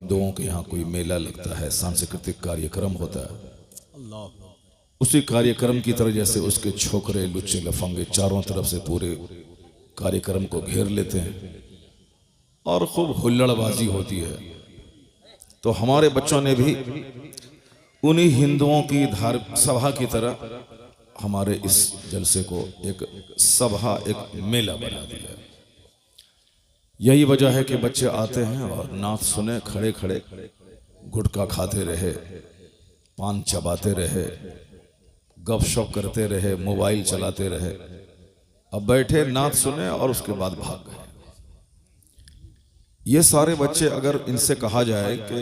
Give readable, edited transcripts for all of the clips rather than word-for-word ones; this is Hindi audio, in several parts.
हिंदुओं के यहाँ कोई मेला लगता है, सांस्कृतिक कार्यक्रम होता है, उसी कार्यक्रम की तरह जैसे उसके छोकरे लुच्चे लफंगे चारों तरफ से पूरे कार्यक्रम को घेर लेते हैं और खूब हुल्लड़बाजी होती है। तो हमारे बच्चों ने भी उन्हीं हिंदुओं की धार्मिक सभा की तरह हमारे इस जलसे को एक सभा, एक मेला बना दिया। यही वजह है कि बच्चे आते हैं और नात सुने, खड़े खड़े गुटखा खाते रहे, पान चबाते रहे, गपशप करते रहे, मोबाइल चलाते रहे। अब बैठे, नात सुने और उसके बाद भाग गए। ये सारे बच्चे, अगर इनसे कहा जाए कि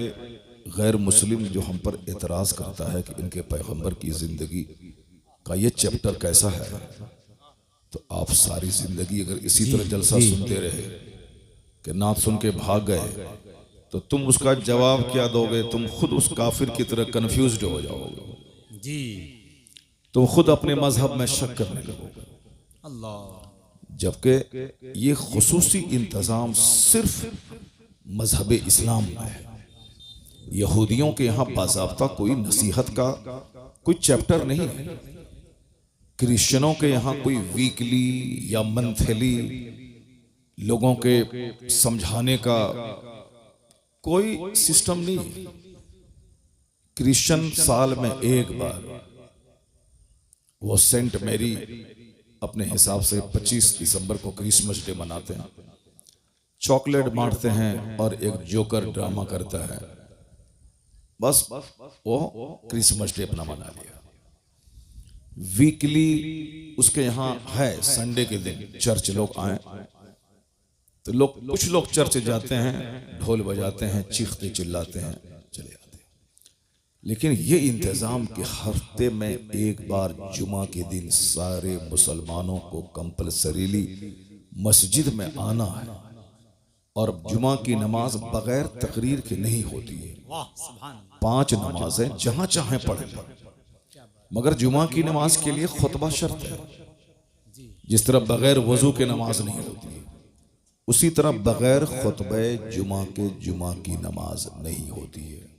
गैर मुस्लिम जो हम पर एतराज करता है कि इनके पैगंबर की जिंदगी का ये चैप्टर कैसा है, तो आप सारी जिंदगी अगर इसी तरह जलसा सुनते रहे कि नात सुन के भाग गए, तो तुम उसका जवाब क्या दोगे? तुम खुद उस काफिर की तरह कंफ्यूज्ड हो जाओगे जी। तुम खुद अपने मजहब में शक करने लगोगे। अल्लाह। जबकि ये खुसूसी इंतजाम सिर्फ मजहब इस्लाम में है। यहूदियों के यहाँ बाज़ाब्ता कोई नसीहत का कोई चैप्टर नहीं है। क्रिश्चियनों के यहाँ कोई वीकली या मंथली लोगों के समझाने का कोई सिस्टम नहीं है। क्रिश्चियन साल में एक बार वो सेंट मैरी अपने हिसाब से 25 दिसंबर को क्रिसमस डे मनाते हैं, चॉकलेट बांटते हैं और एक जोकर ड्रामा करता है, बस वो क्रिसमस डे अपना मना लिया। वीकली उसके यहाँ है, संडे के दिन चर्च लोग आए तो कुछ लोग चर्च जाते हैं, ढोल बजाते हैं, चीखते चिल्लाते हैं, चले आते हैं। लेकिन ये इंतजाम कि हफ्ते में एक बार जुमा के दिन सारे मुसलमानों को कंपलसरीली मस्जिद में आना है और जुमा की नमाज बगैर तकरीर के नहीं होती है। 5 नमाजें जहां चाहे पढ़ लें, मगर जुमा की नमाज के लिए खुतबा शर्त है। जिस तरह बगैर वजू के नमाज नहीं होती, उसी तरह बगैर खुतबे जुमा के जुमा की नमाज नहीं होती है।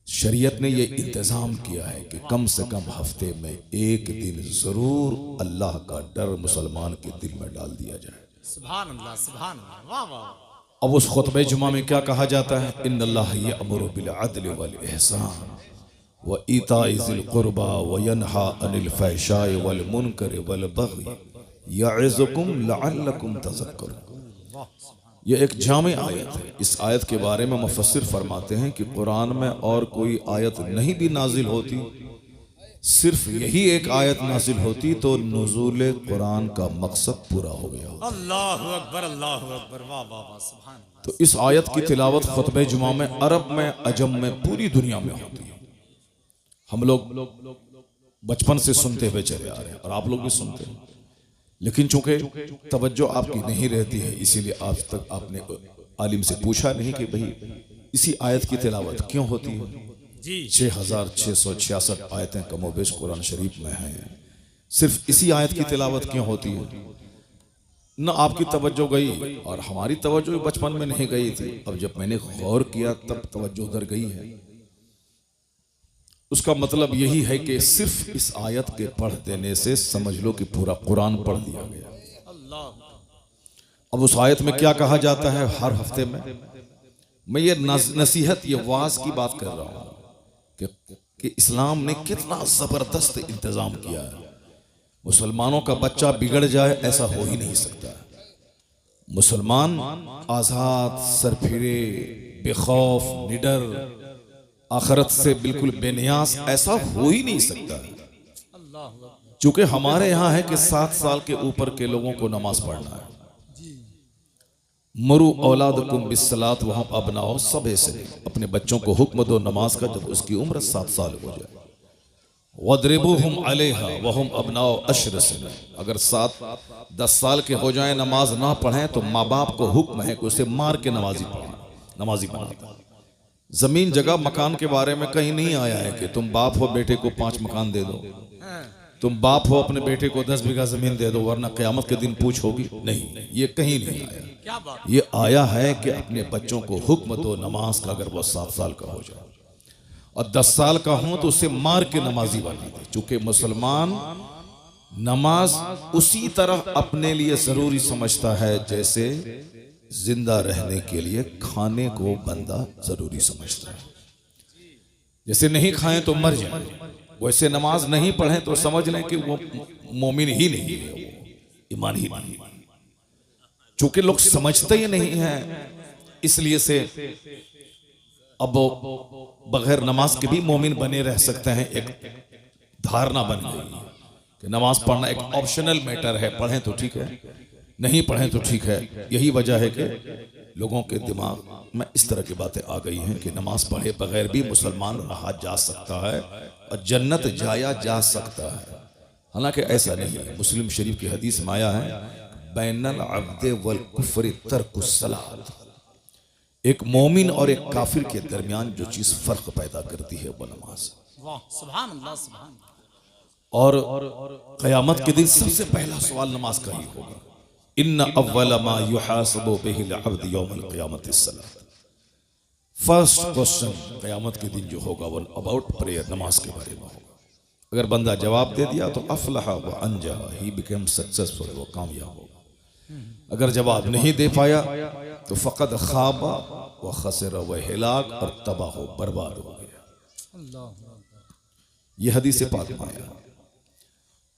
शरीयत ने यह इंतजाम किया है कि कम से कम हफ्ते में एक दिन जरूर अल्लाह का डर मुसलमान के दिल में डाल दिया जाए। सुभान अल्लाह, सुभान अल्लाह, वाह वाह। अब उस खुतबे जुमा में क्या कहा जाता है? इन्नल्लाह यअमुरु बिल अदल वल इहसान व ईताइ ज़िल कुर्बा व यनहा अनिल फहशाइ वल मुनकर वल बग़ी यअज़ुकुम लअल्लकुम तज़क्करून। यह एक जामे आयत है। इस आयत के बारे में मुफस्सिर फरमाते हैं कि कुरान में और कोई आयत नहीं भी नाजिल होती, सिर्फ यही एक आयत नाजिल होती तो नुज़ूल कुरान का मकसद पूरा हो गया। अल्लाहु अकबर, अल्लाहु अकबर, वाह वाह वाह, सुभान। तो इस आयत की तिलावत खुतबे जुमा में अरब में, अजम में, पूरी दुनिया में होती है। हम लोग बचपन से सुनते हुए चले आ रहे हैं और आप लोग भी सुनते हैं, लेकिन चूंकि तवज्जो आपकी नहीं रहती है, इसीलिए आज तक आपने आलिम से पूछा नहीं कि भाई इसी आयत की तिलावत क्यों होती है। 6666 आयतें कमोबेश कुरान शरीफ में हैं, सिर्फ इसी आयत की तिलावत क्यों होती है? न आपकी तवज्जो गई और हमारी तवज्जो बचपन में नहीं गई थी। अब जब मैंने गौर किया तब तवज्जो उधर गई है। उसका मतलब यही है कि सिर्फ इस आयत के पढ़ देने से समझ लो कि पूरा कुरान पढ़ दिया गया। अब उस आयत में क्या कहा जाता है? हर हफ्ते में मैं ये नसीहत, ये वाज की बात कर रहा हूं कि इस्लाम ने कितना जबरदस्त इंतजाम किया है। मुसलमानों का बच्चा बिगड़ जाए ऐसा हो ही नहीं सकता। मुसलमान आजाद, सरफिरे, बेखौफ, निडर, आखिरत से बिल्कुल बेनियाज ऐसा हो ही नहीं सकता। चूंकि हमारे यहाँ है कि 7 साल के ऊपर के लोगों को नमाज पढ़ना है। मरु औलादकुम बिस्सलात वहम अबनाओ, सब ऐसे अपने बच्चों को हुक्म दो नमाज का जब उसकी उम्र 7 साल हो जाए। वद्रिबूहुम अलैहा वहम अबनाओ अश्र सिन, अगर 7-10 साल के हो जाएं नमाज ना पढ़ें तो माँ बाप को हुक्म है कि उसे मार के नमाजी बनाता। जमीन जगह मकान के बारे में कहीं नहीं आया है कि तुम बाप हो बेटे को 5 मकान दे दो। तुम बाप हो, अपने बेटे को 10 बीघा जमीन दे दो वरना क़यामत के दिन पूछ होगी। नहीं, ये कहीं नहीं आया। ये आया है कि अपने बच्चों को हुक्म दो नमाज का, अगर वो 7 साल का हो जाए और 10 साल का हो तो उसे मार के नमाजी बना दे। चूंकि मुसलमान नमाज उसी तरह अपने लिए जरूरी समझता है जैसे जिंदा रहने के लिए खाने को बंदा जरूरी समझता है। जैसे नहीं खाएं तो मर जाए, वैसे नमाज नहीं पढ़ें तो समझ लें कि वो मोमिन ही नहीं है, वो ईमान ही नहीं। चूंकि लोग समझते ही नहीं है, इसलिए से अब बगैर नमाज के भी मोमिन बने रह सकते हैं। एक धारणा बन गई कि नमाज पढ़ना एक ऑप्शनल मैटर है, पढ़ें तो ठीक है, नहीं पढ़ें तो ठीक है। यही वजह है कि लोगों के दिमाग में इस तरह की बातें आ गई हैं कि नमाज पढ़े बगैर भी मुसलमान रहा जा सकता है और जन्नत जाया जा सकता है। हालांकि ऐसा नहीं है। मुस्लिम शरीफ की हदीस में आया है, बैनल अब्दे वल कुफ्र तर्कुस सलात। एक मोमिन और एक काफिर के दरमियान जो चीज फर्क पैदा करती है वो नमाज। वाह, सुभान अल्लाह, सुभान अल्लाह। और क़यामत के दिन सबसे पहला सवाल नमाज का ही होगा। इन्ना अव्वल मा युहासबु बिहिल अब्द यौमल क़यामत अस्सलात। फर्स्ट क्वेश्चन क़यामत के दिन जो होगा वो अबाउट प्रेयर, नमाज के बारे में होगा। अगर बंदा जवाब दे दिया तो अफलहा व अंजा, ही बिकम सक्सेसफुल, वो कामयाब होगा। अगर जवाब नहीं दे पाया तो फ़क़द खाबा व खसरा व हिलाक, और तबाह हो, बर्बाद हो गया। ये हदीस पाक में आया।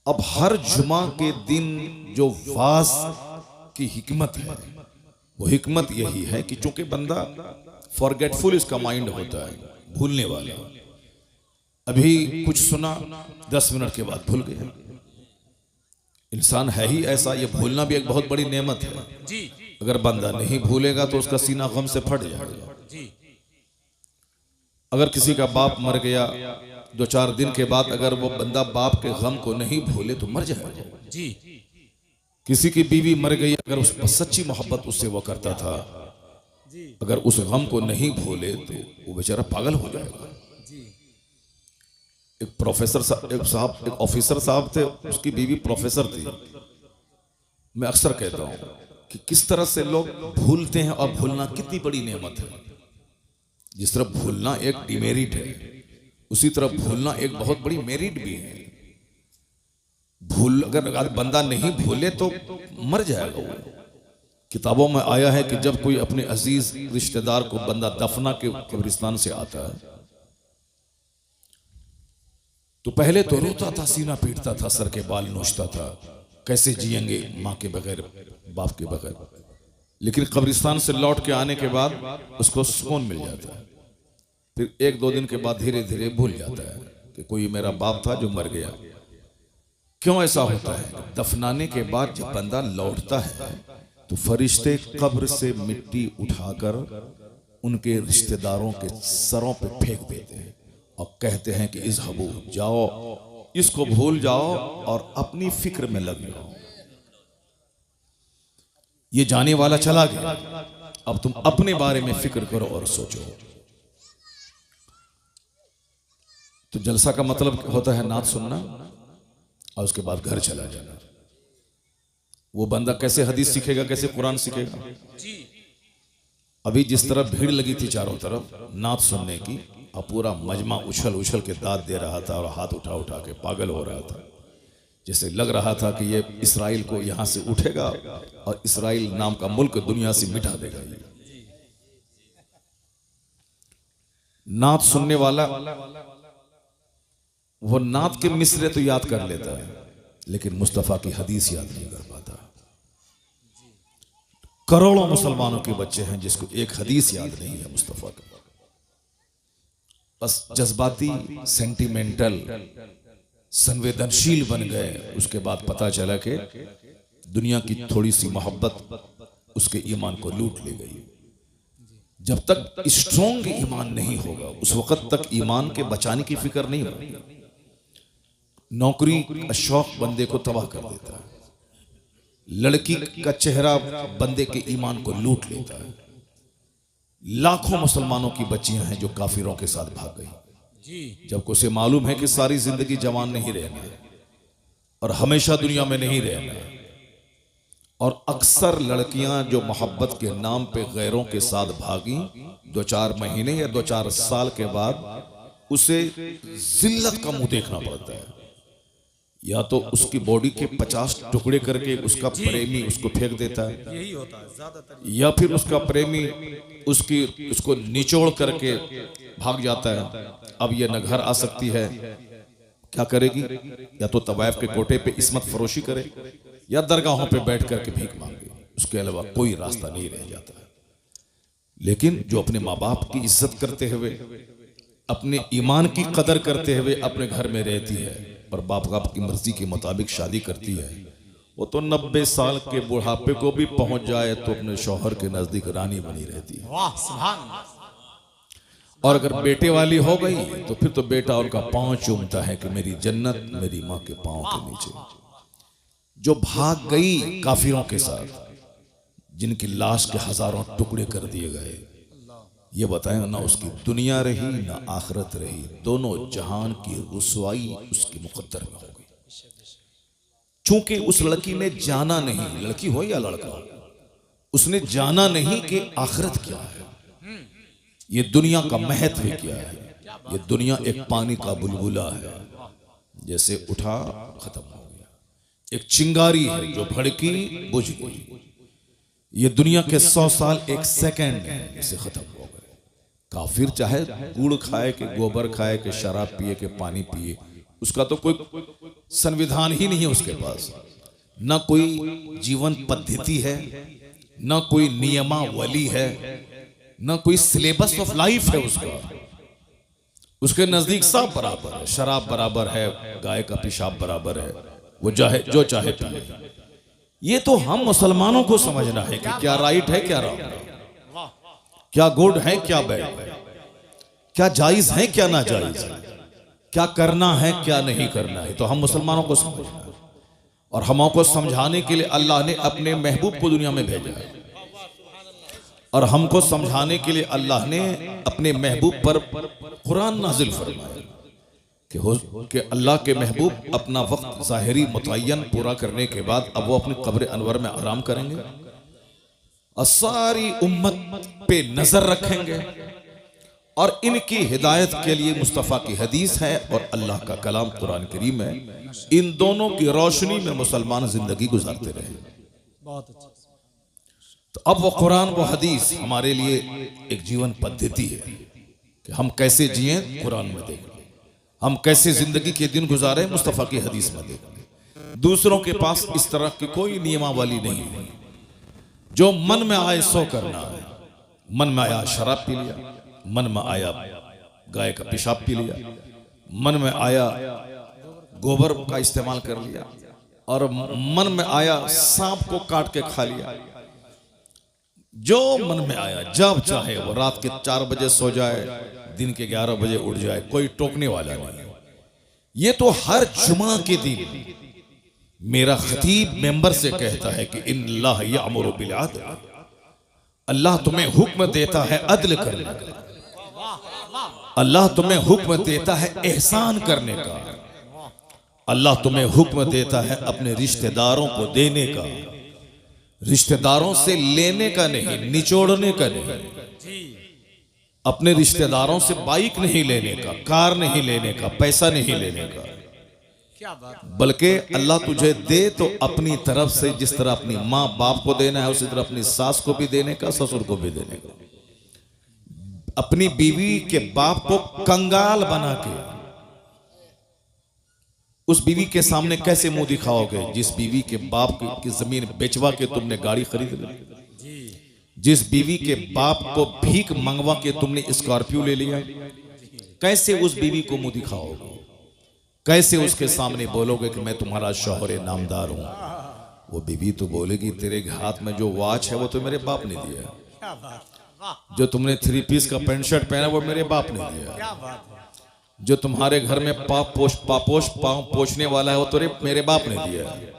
अब हर जुमा के दिन जो वाज की हिकमत है, वो हिकमत यही है कि चूंकि बंदा फॉरगेटफुल इसका माइंड होता है, भूलने वाला। अभी कुछ सुना, 10 मिनट के बाद भूल गया। इंसान है ही ऐसा, ये भूलना भी एक बहुत बड़ी नेमत है। अगर बंदा नहीं भूलेगा तो उसका सीना गम से फट जाएगा। अगर किसी का बाप मर गया, 2-4 दिन के बाद अगर वो बंदा बाप के गम को नहीं भूले तो मर जाएगा। किसी की बीवी मर गई, अगर उस पर सच्ची मोहब्बत उससे वो करता था, अगर उस गम को नहीं भूले तो वो बेचारा पागल हो जाएगा। एक प्रोफेसर साहब, एक ऑफिसर साहब थे, उसकी बीवी प्रोफेसर थी। मैं अक्सर कहता हूं कि किस तरह से लोग भूलते हैं और भूलना कितनी बड़ी नेमत है। जिस तरह भूलना एक डिमेरिट है, उसी तरह भूलना एक बहुत बड़ी मेरिट भी है। अगर बंदा नहीं भूले तो मर जाएगा वो। किताबों में आया है कि जब कोई अपने अजीज रिश्तेदार को बंदा दफना के कब्रिस्तान से आता है तो पहले तो रोता था, सीना पीटता था, सर के बाल नोचता था, कैसे जिएंगे माँ के बगैर, बाप के बगैर। लेकिन कब्रिस्तान से लौट के आने के बाद उसको सुकून मिल जाता है। फिर 1-2 दिन के बाद धीरे धीरे भूल जाता है कि कोई मेरा बाप था जो मर गया। क्यों ऐसा होता है? दफनाने के बाद जब बंदा लौटता है तो फरिश्ते कब्र से मिट्टी उठाकर उनके रिश्तेदारों के सरों पे फेंक देते हैं और कहते हैं कि इज़हबू, जाओ, इसको भूल जाओ और अपनी फिक्र में लग जाओ। ये जाने वाला चला गया, अब तुम अपने बारे में फिक्र करो और सोचो। तो जलसा का मतलब होता है नात सुनना और उसके बाद घर चला जाना। वो बंदा कैसे हदीस सीखेगा, कैसे कुरान सीखेगा? अभी जिस तरह भीड़ लगी थी चारों तरफ नात सुनने की, और पूरा मजमा उछल उछल के दाद दे रहा था और हाथ उठा उठा के पागल हो रहा था, जैसे लग रहा था कि ये इसराइल को यहां से उठेगा और इसराइल नाम का मुल्क दुनिया से मिटा देगा। नात सुनने वाला वो नात के मिसरे तो याद कर लेता है, लेकिन मुस्तफा की हदीस याद नहीं कर पाता। करोड़ों मुसलमानों के बच्चे हैं जिसको एक हदीस याद नहीं है मुस्तफा का। बस जज्बाती, सेंटिमेंटल, संवेदनशील बन गए। उसके बाद पता चला कि दुनिया की थोड़ी सी मोहब्बत उसके ईमान को लूट ले गई। जब तक स्ट्रॉन्ग ईमान नहीं होगा उस वक्त तक ईमान के बचाने की फिक्र नहीं होगी। नौकरी का शौक बंदे को तबाह कर देता है, लड़की का चेहरा बंदे के ईमान को लूट लेता है। लाखों मुसलमानों की बच्चियां हैं जो काफिरों के साथ भाग गई, जबकि उसे मालूम है कि सारी जिंदगी जवान नहीं रहना है। और हमेशा दुनिया में नहीं रहना। और अक्सर लड़कियां जो मोहब्बत के नाम पे गैरों के साथ भागी, 2-4 महीने या 2-4 साल के बाद उसे जिल्लत का मुंह देखना पड़ता है। या तो उसकी बॉडी के 50 टुकड़े करके उसका प्रेमी उसको फेंक देता है, यही होता है ज्यादातर। या या फिर उसका प्रेमी उसको निचोड़ करके भाग जाता है। अब ये न घर आ सकती है, क्या करेगी? या तो तवायफ के कोटे पे इस्मत फरोशी करे या दरगाहों पे बैठ करके भीख मांगे, उसके अलावा कोई रास्ता नहीं रह जाता है। लेकिन जो अपने माँ बाप की इज्जत करते हुए, अपने ईमान की कदर करते हुए अपने घर में रहती है और बाप बाप की मर्जी के मुताबिक शादी करती है, वो तो 90 साल के बुढ़ापे को भी पहुंच जाए तो अपने शौहर के नजदीक रानी बनी रहती है। वाह सुभान अल्लाह। और अगर बेटे वाली हो गई तो फिर तो बेटा उनका पांव चूमता है कि मेरी जन्नत मेरी माँ के पांव के नीचे। जो भाग गई काफिरों के साथ, जिनकी लाश के हजारों टुकड़े कर दिए गए, ये बताएं ना उसकी दुनिया रही ना आखिरत रही, दोनों जहान की रुसवाई उसके मुकद्दर में हो गई। चूंकि उस लड़की ने जाना नहीं, लड़की हो या लड़का, उसने जाना नहीं कि आखिरत क्या है, ये दुनिया का महत्व क्या है। ये दुनिया एक पानी का बुलबुला है, जैसे उठा खत्म हो गया। एक चिंगारी है जो भड़की बुझ गई। ये दुनिया के 100 साल एक सेकंड है, इसे खत्म हो गए। काफिर चाहे गुड़ खाए के गोबर खाए के शराब पिए के पानी पिए, उसका तो कोई संविधान ही नहीं है उसके पास, ना कोई जीवन पद्धति है, ना कोई नियमावली है, ना कोई सिलेबस ऑफ लाइफ है उसका। उसके नजदीक सब बराबर है, शराब बराबर है, गाय का पेशाब बराबर है, वो जो चाहे पिए। ये तो हम मुसलमानों को समझना है कि क्या राइट है क्या रॉन्ग है, क्या गुड है क्या बैड है, क्या जायज है क्या ना जायज है, क्या करना है क्या नहीं करना है। तो हम मुसलमानों को समझना है और हम को समझाने के लिए अल्लाह ने अपने महबूब को दुनिया में भेजा है। और हमको समझाने के लिए अल्लाह ने अपने महबूब पर कुरान नाजिल फरमाया कि अल्लाह के महबूब अपना वक्त ज़ाहिरी मुतय्यन पूरा करने के बाद अब वो अपनी कब्र अनवर में आराम करेंगे और सारी उम्मत पे नजर रखेंगे। और इनकी हिदायत के लिए मुस्तफ़ा की हदीस है और अल्लाह का कलाम कुरान करीम है। इन दोनों की रोशनी में मुसलमान जिंदगी गुजारते रहे। बहुत अच्छा। तो अब वो कुरान वो हदीस हमारे लिए एक जीवन पद्धति है कि हम कैसे जिए, कुरान में देख लें, हम कैसे जिंदगी के दिन गुजारे, मुस्तफ़ा की हदीस में देख लें। दूसरों के पास इस तरह की कोई नियमावली नहीं है। जो मन में आए सो करना है। मन में आया शराब पी लिया, मन में आया गाय का पेशाब पी लिया, मन में आया गोबर का इस्तेमाल कर लिया, और मन में आया सांप को काट के खा लिया। जो मन में आया, जब चाहे वो रात के 4 बजे सो जाए, दिन के 11 बजे उठ जाए, कोई टोकने वाला नहीं। ये तो हर जुमा के दिन मेरा खतीब मेंबर से कहता है कि इन्नल्लाह यअमुरु बिल अदल, अल्लाह तुम्हें हुक्म देता है अदल करने का, अल्लाह तुम्हें हुक्म देता है एहसान करने का, अल्लाह तुम्हें हुक्म देता है अपने रिश्तेदारों को देने का, रिश्तेदारों से लेने का नहीं, निचोड़ने का नहीं, अपने रिश्तेदारों से बाइक नहीं लेने का, कार नहीं लेने का, पैसा नहीं लेने का, क्या बात। बल्कि अल्लाह तुझे दे तो अपनी तरफ से जिस तरह अपनी माँ बाप को देना है उसी तरह अपनी सास को भी देने का, ससुर को भी देने का। अपनी बीवी के बाप को कंगाल बना के उस बीवी के सामने कैसे मुंह दिखाओगे जिस बीवी के बाप की जमीन बेचवा के तुमने गाड़ी खरीद ली, जिस बीवी के बाप को भीख मंगवा के तुमने स्कॉर्पियो ले लिया, कैसे उस बीवी को मुंह दिखाओगे? कैसे उसके सामने बोलोगे कि मैं तुम्हारा शौहर नामदार हूं? वो बीवी तो बोलेगी तेरे हाथ में जो वॉच है वो तो मेरे बाप ने दिया है, क्या बात। वाह, जो तुमने 3 पीस का पैंट शर्ट पहना वो मेरे बाप ने दिया है, क्या बात है। जो तुम्हारे घर में पाँव पोछने वाला है वो तो मेरे बाप ने दिया है,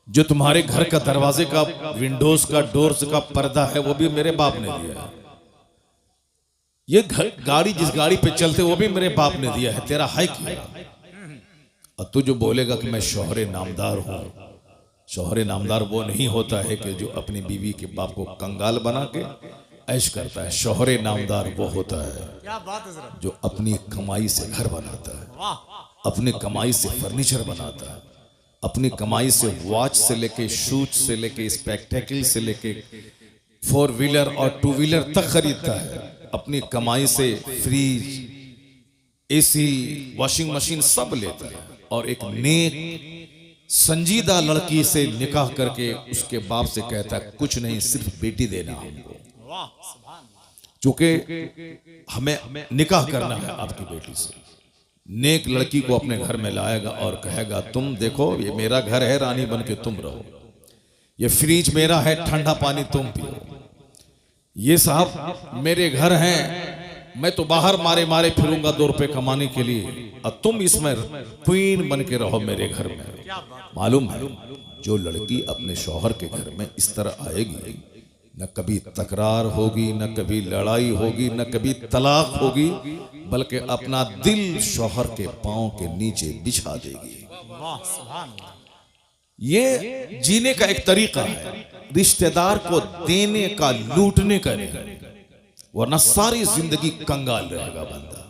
जो तुम्हारे घर का दरवाजे का विंडोज का डोर्स का पर्दा है वो भी मेरे बाप ने दिया है, ये गाड़ी जिस गाड़ी पे चलते वो भी मेरे बाप ने दिया है, तेरा है क्या? और तू जो बोलेगा कि मैं शौहरे नामदार हूं, शौहरे नामदार वो नहीं होता है कि जो अपनी बीवी के बाप को कंगाल बना के ऐश करता है। शौहरे नामदार वो होता है क्या बात है जरा, जो अपनी कमाई से घर बनाता है, वाह अपनी कमाई से फर्नीचर बनाता है, अपनी कमाई से वॉच से लेके शूज से लेके स्पेक्टेकल से लेके 4 व्हीलर और 2 व्हीलर तक खरीदता है। अपनी कमाई से फ्रिज, एसी, वॉशिंग मशीन सब लेता है और एक नेक संजीदा लड़की से निकाह करके उसके बाप से कहता है कुछ नहीं, सिर्फ बेटी देना हमको, वाह सुभान अल्लाह। क्योंकि हमें निकाह करना है आपकी बेटी से। नेक लड़की को अपने घर में लाएगा और कहेगा तुम देखो ये मेरा घर है, रानी बन के तुम रहो, ये फ्रिज मेरा है, ठंडा पानी तुम पियो, ये साहब मेरे घर हैं, मैं तो बाहर मारे मारे फिरूंगा 2 रुपए कमाने के लिए, और तुम इसमें क्वीन बन के रहो मेरे घर में। क्या बात, मालूम है जो लड़की अपने शौहर के घर में इस तरह आएगी, न कभी तकरार होगी, न कभी लड़ाई होगी, न कभी तलाक होगी, बल्कि अपना दिल शौहर के पांव के नीचे बिछा देगी। वाह सुभान अल्लाह। ये जीने का एक तरीका है, रिश्तेदार को देने का, लूटने का नहीं, वरना सारी जिंदगी कंगाल रहेगा बंदा।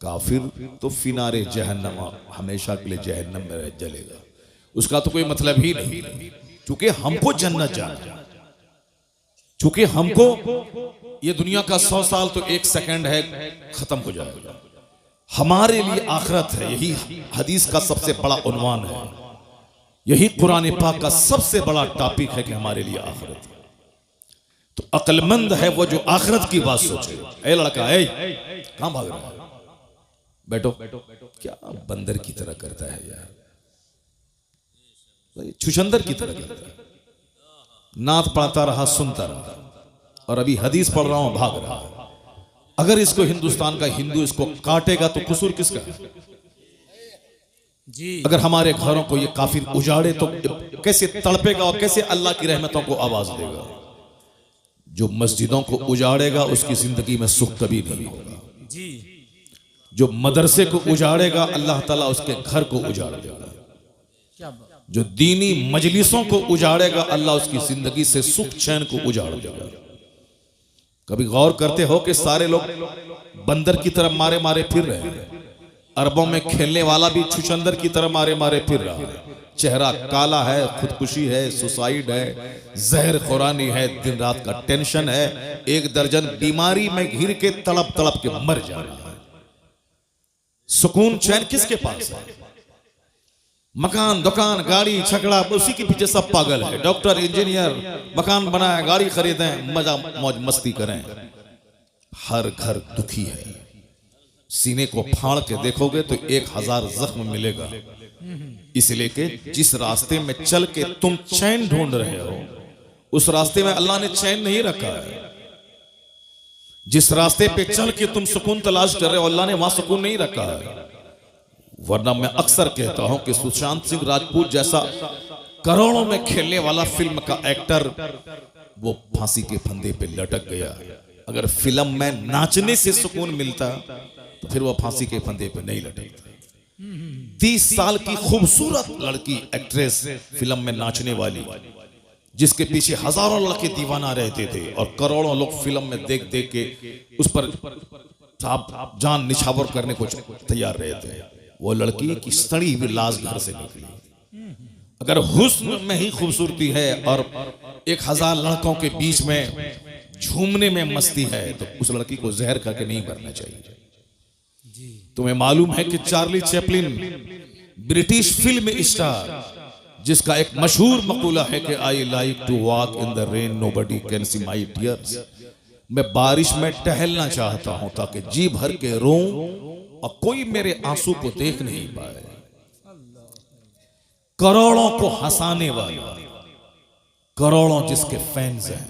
काफिर तो फिनारे जहन्नम, हमेशा के लिए जहन्नम में जलेगा, उसका तो कोई मतलब ही नहीं। क्योंकि हमको जन्नत जाना है, चूंकि हमको ये दुनिया का 100 साल तो 1 सेकंड है, खत्म हो जाएगा। हमारे लिए आखिरत है, यही हदीस का सबसे बड़ा उन्वान है, यही कुरान पाक का सबसे बड़ा टॉपिक है कि हमारे लिए आखिरत है। तो अक्लमंद है वो जो आखिरत की बात सोचे। ए लड़का, ए कहां भाग रहा है, बैठो, क्या बंदर की तरह करता है यार, छुछंदर की तरह करता है। नात पढ़ता रहा, सुनता रहा, और अभी हदीस पढ़ रहा हूं, भाग रहा। अगर इसको हिंदुस्तान का हिंदू इसको काटेगा तो कसूर किसका है? जी अगर हमारे घरों को ये काफिर उजाड़े तो कैसे तड़पेगा और कैसे अल्लाह की रहमतों को आवाज देगा। जो मस्जिदों को उजाड़ेगा उसकी जिंदगी में सुख कभी नहीं होगा। जी जो मदरसे को उजाड़ेगा अल्लाह ताला उसके घर को उजाड़ देगा। क्या बात, जो दीनी मजलिसों को उजाड़ेगा अल्लाह उसकी जिंदगी से सुख चैन को उजाड़ देगा। कभी गौर करते हो कि सारे लोग बंदर की तरह मारे मारे फिर रहे हैं। अरबों में खेलने वाला भी छुछंदर की तरह मारे मारे फिर रहा है। चेहरा काला है, खुदकुशी है, सुसाइड है, जहर खुरानी है, दिन रात का टेंशन है, 1 दर्जन बीमारी में घिर के तड़प तड़प के मर जाना है। सुकून चैन किसके पास है? मकान, दुकान, गाड़ी, छकड़ा, उसी के पीछे सब पागल है। डॉक्टर, इंजीनियर, मकान बनाए, गाड़ी खरीदें, मजा मौज मस्ती करें। हर घर दुखी है। सीने को फाड़ के देखोगे तो 1000 जख्म मिलेगा। इसलिए कि जिस रास्ते में चल के तुम चैन ढूंढ रहे हो उस रास्ते में अल्लाह ने चैन नहीं रखा है। जिस रास्ते पे चल के तुम सुकून तलाश कर रहे हो अल्लाह ने वहां सुकून नहीं रखा है। वरना मैं अक्सर कहता हूं कि सुशांत सिंह राजपूत जैसा करोड़ों में खेलने वाला फिल्म का एक्टर वो फांसी के फंदे पे लटक गया। अगर फिल्म में नाचने से सुकून मिलता तो फिर वो फांसी के फंदे पे नहीं लटकता। 30 साल की खूबसूरत लड़की एक्ट्रेस फिल्म में नाचने वाली, जिसके पीछे हजारों लड़के दीवाना रहते थे और करोड़ों लोग फिल्म में देख देख के उस पर जान निछावर करने को तैयार रहते। वो लड़की की सड़ी हुई लाश घर से निकली। अगर हुस्न में ही खूबसूरती है और 1000 लड़कों के बीच में झूमने में मस्ती है तो उस लड़की को जहर करके नहीं मरना चाहिए। तुम्हें मालूम है कि Charlie Chaplin British film star, जिसका एक मशहूर मकूला है कि I like to walk in the rain nobody can see my tears, मैं बारिश में टहलना चाहता हूं ताकि जी भर के रोऊं और कोई मेरे आंसू को देख नहीं पाए। करोड़ों को हंसाने वाला, करोड़ों जिसके फैंस हैं,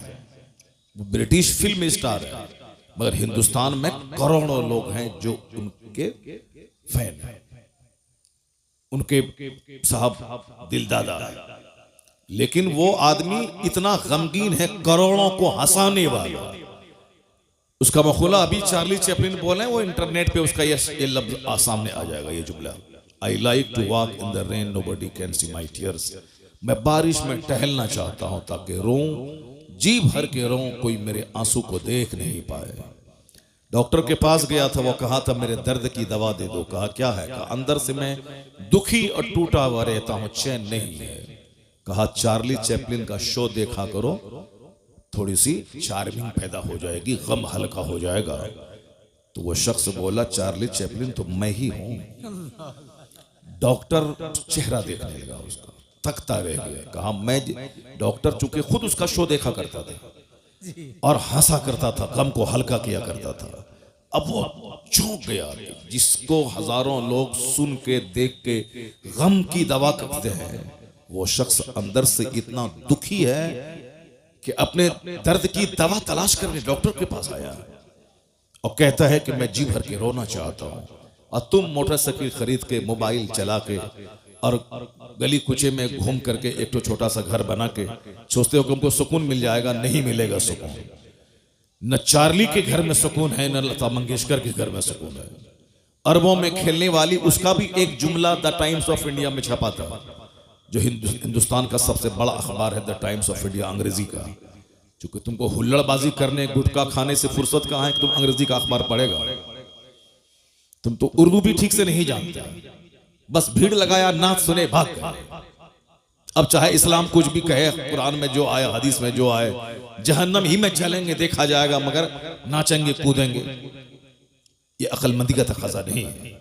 वो ब्रिटिश फिल्म स्टार है, मगर हिंदुस्तान में करोड़ों लोग हैं जो उनके फैन हैं, उनके साहब दिलदादा है। लेकिन वो आदमी इतना गमगीन है, करोड़ों को हंसाने वाला। उसका मखूला अभी चार्ली चैपलिन बोले, वो इंटरनेट पे उसका ये लफ्ज सामने आ जाएगा, ये जुमला I like to walk in the rain, nobody can see my tears. मैं बारिश में टहलना चाहता हूं ताकि रोऊं, जी भर के रोऊं, कोई मेरे आंसू को देख नहीं पाए। डॉक्टर के पास गया था, वो कहा था मेरे दर्द की दवा दे दो। कहा क्या है? कहा अंदर से मैं दुखी और टूटा हुआ रहता हूं, चैन नहीं है। कहा चार्ली चैपलिन का शो देखा करो, थोड़ी सी चार्मिंग पैदा हो जाएगी, गम हल्का हो जाएगा। तो वो शख्स बोला चार्ली चैपलिन तो मैं ही हूं। डॉक्टर चेहरा देखने लगा उसका, तकता रह गया। कहा मैं, डॉक्टर चूंकि खुद उसका शो देखा करता था और हंसा करता था, गम को हल्का किया करता था। अब वो चौंक गया, जिसको हजारों लोग सुन के देख के गम की दवा करते हैं, वो शख्स अंदर से इतना दुखी है कि अपने दर्द की दवा तलाश करने डॉक्टर के पास आया और कहता है कि मैं जी भर के रोना चाहता हूं, और तुम मोटरसाइकिल खरीद के, मोबाइल चला के और गली कुचे में घूम करके एक तो छोटा सा घर बना के सोचते हो कि हमको सुकून मिल जाएगा। नहीं मिलेगा सुकून। न चार्ली के घर में सुकून है, न लता मंगेशकर के घर में सुकून है। अरबों में खेलने वाली, उसका भी एक जुमला द टाइम्स ऑफ इंडिया में छपा था, जो हिंदुस्तान का सबसे बड़ा अखबार है, द टाइम्स ऑफ इंडिया, अंग्रेजी का। क्योंकि तुमको हुल्लड़बाजी करने, गुटखा खाने से फुर्सत कहाँ है कि तुम अंग्रेजी का अखबार पढ़ेगा? तुम तो उर्दू भी ठीक से नहीं जानते, बस भीड़ लगाया, नाच सुने, भाग गए। अब चाहे इस्लाम कुछ भी कहे, कुरान में जो आया, हदीस में जो आए, जहन्नम ही में चलेंगे, देखा जाएगा, मगर नाचेंगे, कूदेंगे। ये अक्लमंदी का तकाजा नहीं है।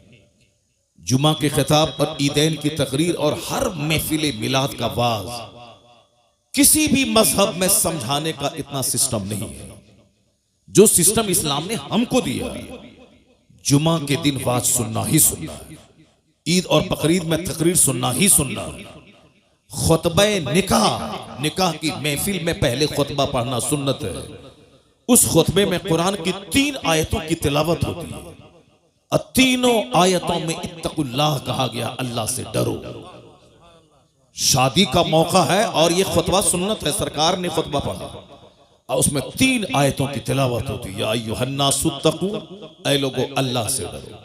जुमा के खिताब और ईदैन की तकरीर और हर महफिल मिलाद का वाज किसी भी मजहब में समझाने का इतना सिस्टम नहीं है जो सिस्टम इस्लाम ने हमको दिया। जुमा के दिन वाज सुनना ही सुनना है, ईद और बकरीद में तकरीर सुनना ही सुनना है। खुतबे निकाह, निकाह की महफिल में पहले खुतबा पढ़ना सुन्नत है। उस खुतबे में कुरान की 3 आयतों की तिलावत होती है और तीनों आयतों में इत्तकुल्लाह कहा गया, अल्लाह से डरो। शादी का मौका है और ये खुतबा सुन्नत है, सरकार ने खुतबा पढ़ा और उसमें 3 आयतों की तिलावत होती है। या अय्युहन्नासुत्तकू, ऐ लोगो अल्लाह से डरो।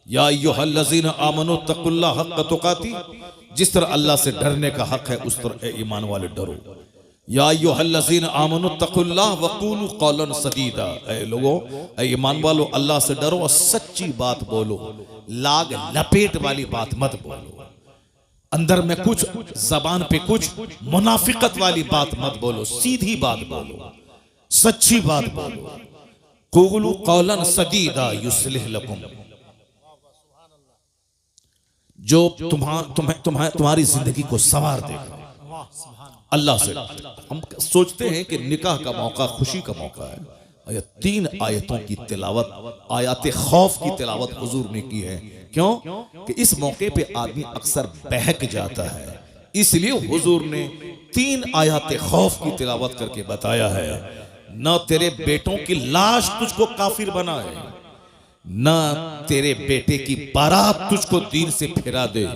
या अय्युहल्लज़ीना आमनू तक़ुल्लाह हक़्क़ तुक़ाती, जिस तरह अल्लाह से डरने का हक है उस तरह ईमान वाले डरो। या अय्युहल्लज़ीना आमनू तक़ुल्लाह वक़ूलू क़ौलन सदीदा, ऐ लोगो, ऐ ईमान वालो, अल्लाह से डरो और सच्ची बात बोलो, लाग लपेट वाली बात मत बोलो। अंदर में कुछ, जबान पे कुछ, मुनाफिकत वाली बात मत बोलो, सीधी बात बोलो, सच्ची बात बोलो। क़ूलू क़ौलन सदीदा युस्लिह लकुम, जो तुम्हारी जिंदगी को संवार देगा। अल्लाह से हम सोचते हैं कि निकाह का मौका खुशी का मौका है, और 3 आयतों की तिलावत, आयत खौफ की तिलावत हुजूर ने की है। क्यों? कि इस मौके पे आदमी अक्सर बहक जाता है, इसलिए हुजूर ने 3 आयत खौफ की तिलावत करके बताया है, न तेरे बेटों की लाश तुझको काफिर बनाए, न तेरे बेटे की बारात तुझको दीन से फिरा दे।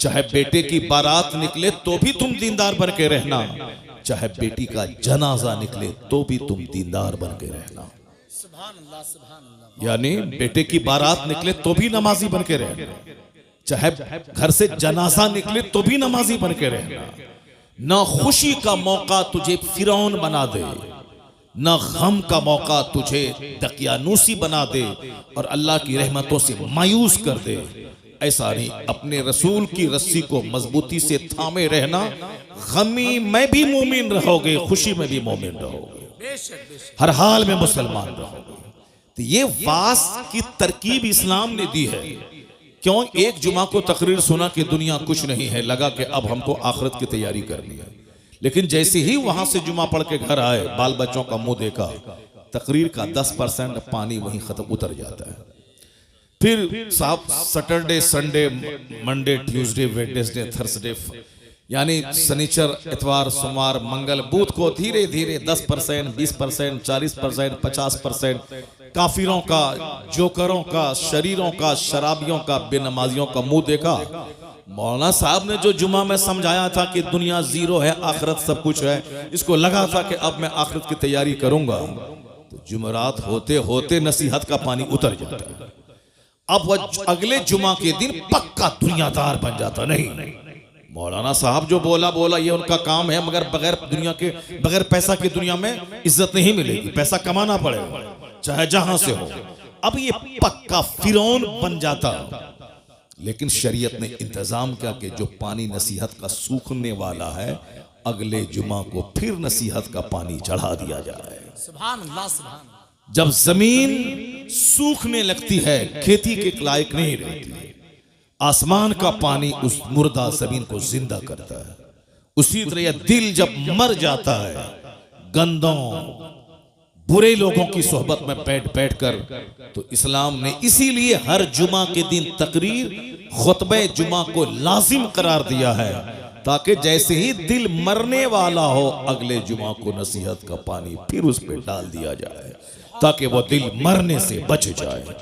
चाहे बेटे की बारात निकले तो भी तुम दीनदार बन के रहना, चाहे बेटी का जनाजा निकले तो भी तुम दीनदार बन के रहना। यानी बेटे की बारात निकले तो भी नमाजी बन के रहना, चाहे घर से जनाजा निकले तो भी नमाजी बन के रहना। ना खुशी का मौका तुझे फिरौन बना दे, ना गम का मौका तुझे दकियानूसी बना दे और अल्लाह की रहमतों से मायूस कर दे। ऐसा नहीं, अपने रसूल की रस्सी को मजबूती से थामे रहना। गमी में भी मोमिन रहोगे, खुशी में भी मोमिन रहोगे, हर हाल में मुसलमान रहोगे। तो ये वास की तरकीब इस्लाम ने दी है। क्यों? एक जुमा को तकरीर सुना कि दुनिया कुछ नहीं है, लगा कि अब हमको आखिरत की तैयारी करनी है। लेकिन जैसे ही वहां से जुमा पढ़ के घर आए, बाल बच्चों का मुंह देखा, तकरीर का 10% पानी वहीं खत्म उतर जाता है। फिर साहब Saturday, Sunday, Monday, Tuesday, Wednesday, Thursday, यानी शनिचर, इतवार, सोमवार, मंगल, बुध को धीरे धीरे 10%, 20%, 40%, 50% काफिरों का, जोकरों का, शरीरों का, शराबियों का, बेनमाजियों का मुंह देखा। मौलाना साहब ने जो जुमा में समझाया था कि दुनिया जीरो है, आखिरत सब कुछ है, इसको लगा था कि अब मैं आखिरत की तैयारी करूंगा। तो जुमरात होते होते नसीहत का पानी उतर जाता है। अब वह अगले जुमा के दिन पक्का दुनियादार बन जाता। नहीं, मौलाना साहब जो बोला ये उनका काम है, मगर बगैर पैसा की दुनिया में इज्जत नहीं मिलेगी, पैसा कमाना पड़ेगा चाहे जहां से हो। अब ये पक्का फिरौन बन जाता। लेकिन शरीयत ने इंतजाम किया कि जो पानी नसीहत का सूखने वाला है, अगले जुमा को फिर नसीहत का पानी चढ़ा दिया जाए। सुभान अल्लाह, सुभान अल्लाह। जब जमीन सूखने लगती है, खेती के लायक नहीं रहती, आसमान का पानी उस मुर्दा जमीन को जिंदा करता है। उसी तरह यह दिल जब मर जाता है, गंदों बुरे लोगों की सोहबत में बैठ कर, तो इस्लाम ने इसीलिए हर जुमा के दिन तकरीर खुतबे जुमा को लाजिम करार दिया है, ताकि जैसे ही दिल मरने वाला हो, अगले जुमा को नसीहत का पानी फिर उस पर डाल दिया जाए, ताकि वो दिल मरने से बच जाए।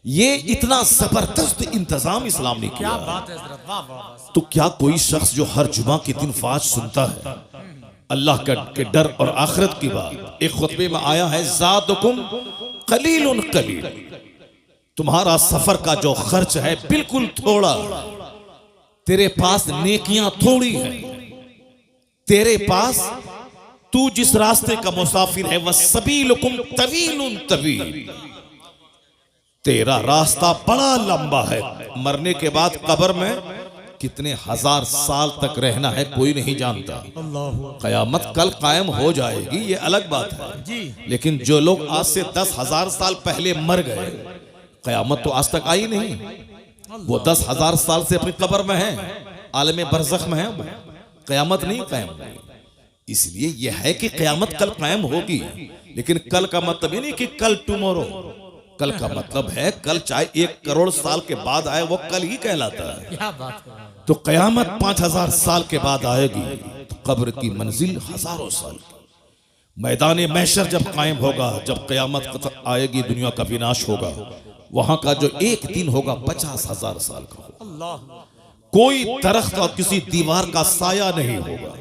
ये इतना जबरदस्त इंतजाम इस्लाम ने किया। क्या बात है हज़रत, वाह वाह। तो क्या कोई शख्स जो हर जुमा के दिन वाज सुनता है, अल्लाह के डर और आखिरत की बात, एक खुतबे में आया है, ज़ादुकुम कलीलुन कलील, तुम्हारा सफर का जो खर्च है बिल्कुल थोड़ा, तेरे पास नेकियां थोड़ी है, तेरे पास तू जिस रास्ते का मुसाफिर है वह सबीलुकुम तवीलुन तवील, तेरा रास्ता बड़ा लंबा है। मरने के बाद कब्र में कितने हजार साल तक रहना है कोई नहीं जानता। कयामत कल कायम हो जाएगी, ये अलग बात है, लेकिन जो लोग आज से 10,000 साल पहले मर गए, कयामत तो आज तक आई नहीं, वो 10,000 साल से अपनी कब्र में है, आलम बरज़ख में है, कयामत नहीं कायम हुई। इसलिए यह है कि कयामत कल कायम होगी, लेकिन कल का मतलब ये नहीं कि कल टुमारो, कल का मतलब है कल चाहे 1 करोड़ साल के बाद आए, वो कल ही कहलाता है। क्या बात है। तो कयामत 5,000 साल के बाद आएगी, तो कब्र की मंजिल हजारों साल की। मैदान महशर जब कायम होगा, जब कयामत आएगी, दुनिया का विनाश होगा, वहां का जो एक दिन होगा 50,000 साल का होगा। कोई दरख्त और किसी दीवार का साया नहीं होगा,